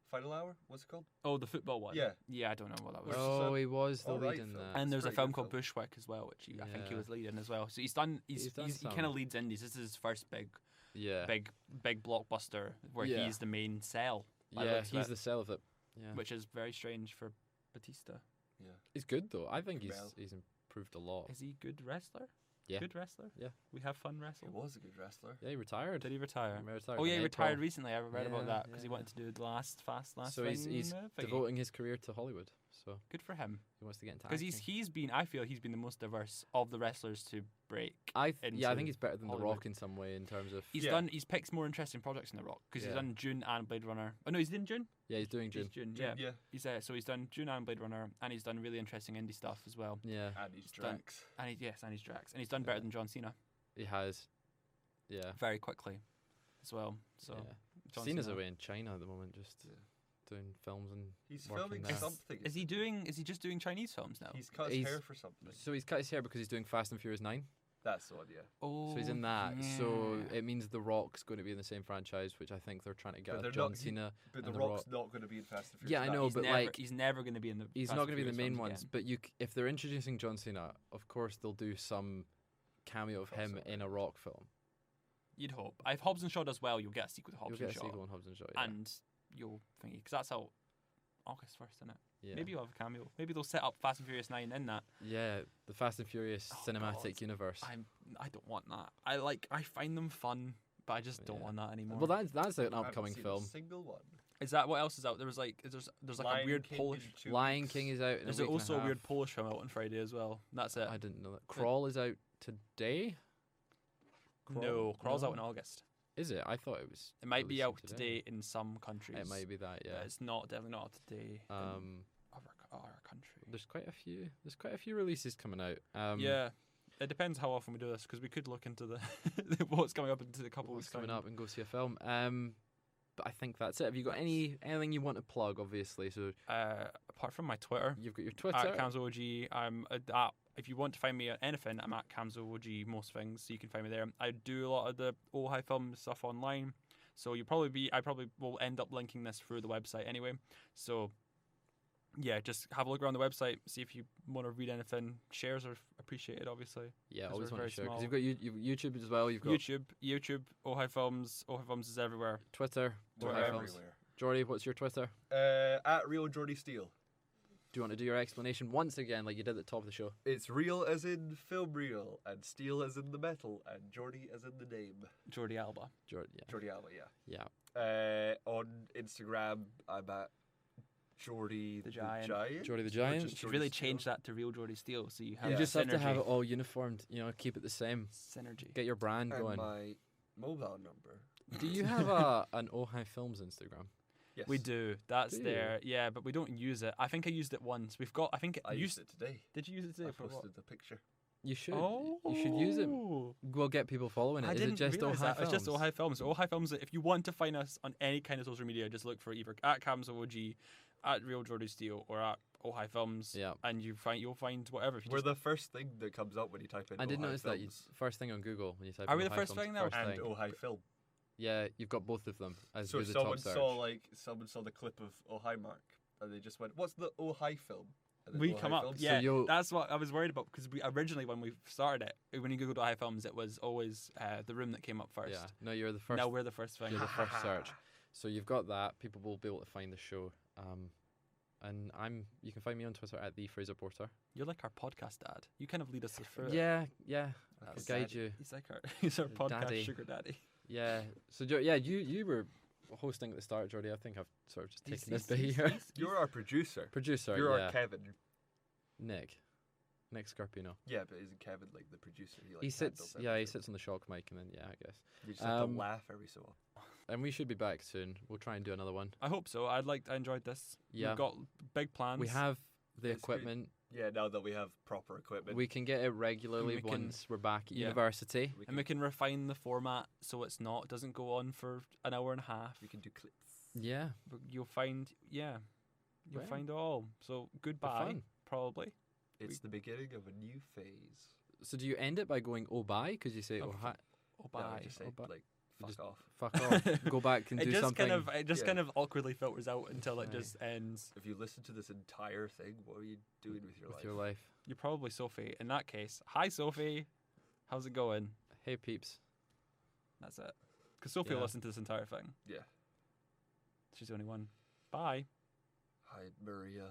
S3: Final Hour. What's it called?
S1: Oh, the football one.
S3: Yeah.
S1: Yeah, I don't know what that was.
S2: Oh, he was the
S3: alright
S2: lead in
S3: film.
S2: that.
S1: And there's a
S3: pretty
S1: film
S3: good
S1: called
S3: film.
S1: Bushwick as well, which I think he
S2: Yeah.
S1: was leading as well. So he's done. He kind
S2: some.
S1: of leads indies. This is his first big
S2: Yeah.
S1: big blockbuster where
S2: Yeah.
S1: he's the main cell. by the
S2: Yeah,
S1: looks of
S2: he's
S1: it,
S2: the cell of it. Yeah.
S1: which is very strange for Batista.
S3: Yeah.
S2: He's good though. I think
S3: Well.
S2: he's improved a lot.
S1: Is he good wrestler?
S2: Yeah.
S1: Good wrestler?
S2: Yeah.
S1: We have fun
S3: He
S1: wrestling.
S3: was a good wrestler.
S2: Yeah, he retired.
S1: Did he retire?
S2: He retired
S1: Oh yeah,
S2: in
S1: he
S2: April.
S1: retired recently. I read about
S2: Yeah,
S1: that because he
S2: yeah.
S1: wanted to do the last
S2: So he's
S1: thingy.
S2: devoting his career to Hollywood. So
S1: Good for him
S2: he wants to get into
S1: because
S2: acting.
S1: I feel he's been the most diverse of the wrestlers to break.
S2: I think
S1: into
S2: he's better than The
S1: Hollywood.
S2: Rock in some way in terms of
S1: He's picked more interesting projects in The Rock because
S2: Yeah.
S1: he's done June and Blade Runner. Oh no, he's in June.
S2: yeah, he's doing June.
S1: He's June. Yeah.
S3: Yeah.
S1: He's done June and Blade Runner, and he's done really interesting indie stuff as well.
S2: Yeah,
S3: And he's
S1: done-
S3: Drax.
S1: And he's Drax, and he's done better
S2: Yeah.
S1: than John Cena
S2: he has. Yeah.
S1: very quickly as well. So
S2: yeah.
S1: John
S2: Cena's
S1: Cena.
S2: away in China at the moment, just
S3: Yeah.
S2: doing films and
S3: He's
S2: working
S3: filming
S2: there.
S3: something.
S1: Is he just doing Chinese films now?
S3: He's cut his
S2: He's-
S3: hair for something.
S2: So he's cut his hair because he's doing Fast and Furious 9.
S3: That's the one, yeah.
S1: Oh,
S2: So he's in that. So
S1: yeah.
S2: it means The Rock's going to be in the same franchise, which I think they're trying to get
S3: But they're
S2: John
S3: not-
S2: Cena.
S3: But
S2: and
S3: The
S2: The
S3: Rock's
S2: Rock.
S3: not going to be in Fast and Furious.
S2: Yeah, I
S3: 9.
S2: know, but like
S1: he's never going to be in the.
S2: he's
S1: Fast
S2: not
S1: and
S2: going to be the
S1: Furious
S2: main
S1: films
S2: ones.
S1: again.
S2: But if they're introducing John Cena, of course they'll do some cameo of him
S3: Crossover.
S2: in a Rock film.
S1: You'd hope. If Hobbs and Shaw does well, you'll get a sequel to Hobbs
S2: You'll
S1: and
S2: get a
S1: Shaw,
S2: sequel on Hobbs and Shaw. Yeah.
S1: and you'll think because that's out August 1st, isn't it?
S2: yeah.
S1: Maybe you'll have a cameo. Maybe they'll set up Fast and Furious 9 in that.
S2: Yeah, the Fast and Furious
S1: Oh,
S2: cinematic
S1: God.
S2: universe.
S1: I don't want that. I find them fun, but I just don't
S2: Yeah.
S1: want that anymore.
S2: Well, that's an
S3: I haven't
S2: upcoming
S3: seen
S2: film.
S3: A single one.
S1: Is that what else is out? There's like a
S3: Lion
S1: weird
S3: King
S1: Polish.
S3: in 2
S2: Lion
S3: weeks.
S2: King is out. In
S1: There's
S2: a week and
S1: also a
S2: half.
S1: weird Polish film out on Friday as well. That's it.
S2: I didn't know that. Crawl is out today.
S1: No, Crawl's
S2: No?
S1: out in August.
S2: Is it? I thought it was.
S1: It might be
S2: releasing
S1: out today in some countries.
S2: It might be that.
S1: but
S2: Yeah.
S1: it's definitely not out today in
S2: Um,
S1: our country.
S2: there's quite a few. There's quite a few releases coming out.
S1: Yeah, it depends how often we do this, because we could look into the what's coming up into the couple
S2: what's
S1: weeks
S2: coming
S1: time.
S2: up and go see a film. But I think that's it. Have you got anything you want to plug? Obviously, so
S1: apart from my Twitter,
S2: you've got your Twitter
S1: at CamzoOG. I'm if you want to find me on anything, I'm at CamzoOG most things, so you can find me there. I do a lot of the Ojai film stuff online, so I probably will end up linking this through the website anyway. So yeah, just have a look around the website, see if you want to read anything. Shares are appreciated, obviously.
S2: Yeah, always want
S1: very
S2: to share, because
S1: small.
S2: you've got YouTube as well. You've got
S1: YouTube, Ojai Films. Ojai Films is everywhere.
S2: Twitter,
S3: We're
S2: Ojai Films.
S3: everywhere.
S2: Jordi, what's your Twitter?
S3: At Real Jordi Steele.
S2: Do you want to do your explanation once again, like you did at the top of the show?
S3: It's real as in film reel, and steel as in the metal, and Jordi as in the name.
S1: Jordi Alba.
S3: Jordi Alba, yeah.
S2: Yeah.
S3: On Instagram, I'm at Jordi the Giant.
S2: Jordi the Giant.
S1: You should really change that to Real Jordi Steele, so you have
S2: You just
S1: synergy.
S2: have to have it all uniformed, keep it the same.
S1: Synergy.
S2: Get your brand
S3: And
S2: going.
S3: my mobile number.
S2: Do you have an Ojai Films Instagram?
S3: Yes.
S1: We do. That's
S2: Do
S1: there. Yeah, but we don't use it. I think I used it once.
S3: I used it today.
S1: Did you use it today?
S3: I
S1: For what?
S3: posted the picture.
S2: You should.
S1: Oh.
S2: You should use it. We'll get people following it.
S1: I
S2: Is
S1: didn't
S2: it just
S1: realise
S2: Ojai
S1: that.
S2: Films?
S1: It's just Ojai Films. Ojai Films. If you want to find us on any kind of social media, just look for either at CamzoOG, at Real Jordi Steele, or at Ojai Films.
S2: Yeah.
S1: And you'll find whatever. If you
S3: We're
S1: just,
S3: the first thing that comes up when you type in
S2: I did
S3: Ojai
S2: notice that
S3: Films.
S2: first thing on Google when you type
S1: Are
S2: in
S1: we the
S2: Ojai
S1: first
S2: Films,
S1: thing now?
S2: first
S3: And
S2: thing.
S3: Ojai Film.
S2: Yeah, you've got both of them as
S3: So
S2: the top search.
S3: someone saw the clip of Ojai Mark, and they just went, "What's the Ojai film?" And then
S1: we
S3: Ojai
S1: come up.
S3: Films.
S1: Yeah,
S2: you'll-
S1: that's what I was worried about, because we originally, when we started it, when you googled Ojai Films, it was always The Room that came up first.
S2: Yeah. No, you're the first.
S1: Now we're the first thing.
S2: You're the first search. So you've got that. People will be able to find the show. And you can find me on Twitter at the Fraser Porter.
S1: You're like our podcast dad. You kind of lead us through it.
S2: Yeah.
S3: Okay.
S2: I'll guide you.
S1: He's our podcast
S2: Daddy.
S1: sugar daddy.
S2: Yeah. So you were hosting at the start, Jordi. I think I've sort of just taken this bit here.
S3: You're our producer.
S2: Producer.
S3: You're
S2: yeah.
S3: our Kevin.
S2: Nick Scarpino.
S3: Yeah, but isn't Kevin like the producer?
S2: He sits.
S3: handles
S2: Yeah, he
S3: everything.
S2: sits on the shock mic, and then I guess.
S3: You just have to
S2: Um,
S3: laugh every so often.
S2: And we should be back soon. We'll try and do another one.
S1: I hope so. I enjoyed this.
S2: Yeah.
S1: We've got big plans.
S2: We have the
S3: It's great.
S2: equipment.
S3: Yeah, now that we have proper equipment.
S2: We can get it regularly
S1: We can-
S2: once we're back at
S1: yeah.
S2: university.
S1: And we can refine the format so doesn't go on for an hour and a half.
S3: we can do clips.
S2: Yeah.
S1: But you'll find
S2: Right.
S1: find it all. So goodbye,
S2: fun.
S1: probably.
S3: It's the beginning of a new phase.
S2: So do you end it by going oh bye? Because you say
S1: Oh,
S2: oh hi,
S1: Oh,
S3: No, I
S1: bye.
S3: just say
S2: Oh, bye.
S3: like fuck
S2: Just-
S3: off.
S2: fuck off, go back and
S1: It
S2: do
S1: just
S2: something.
S1: kind
S3: Yeah.
S1: of awkwardly filters out until it
S2: Aye.
S1: just ends.
S3: If you listen to this entire thing, what are you doing with your
S2: with
S3: life?
S2: your life.
S1: You're probably Sophie. In that case, hi Sophie. How's it going?
S2: Hey peeps.
S1: That's it. Because Sophie will
S2: Yeah.
S1: listen to this entire thing.
S3: Yeah.
S1: She's the only one. Bye.
S3: Hi, Maria.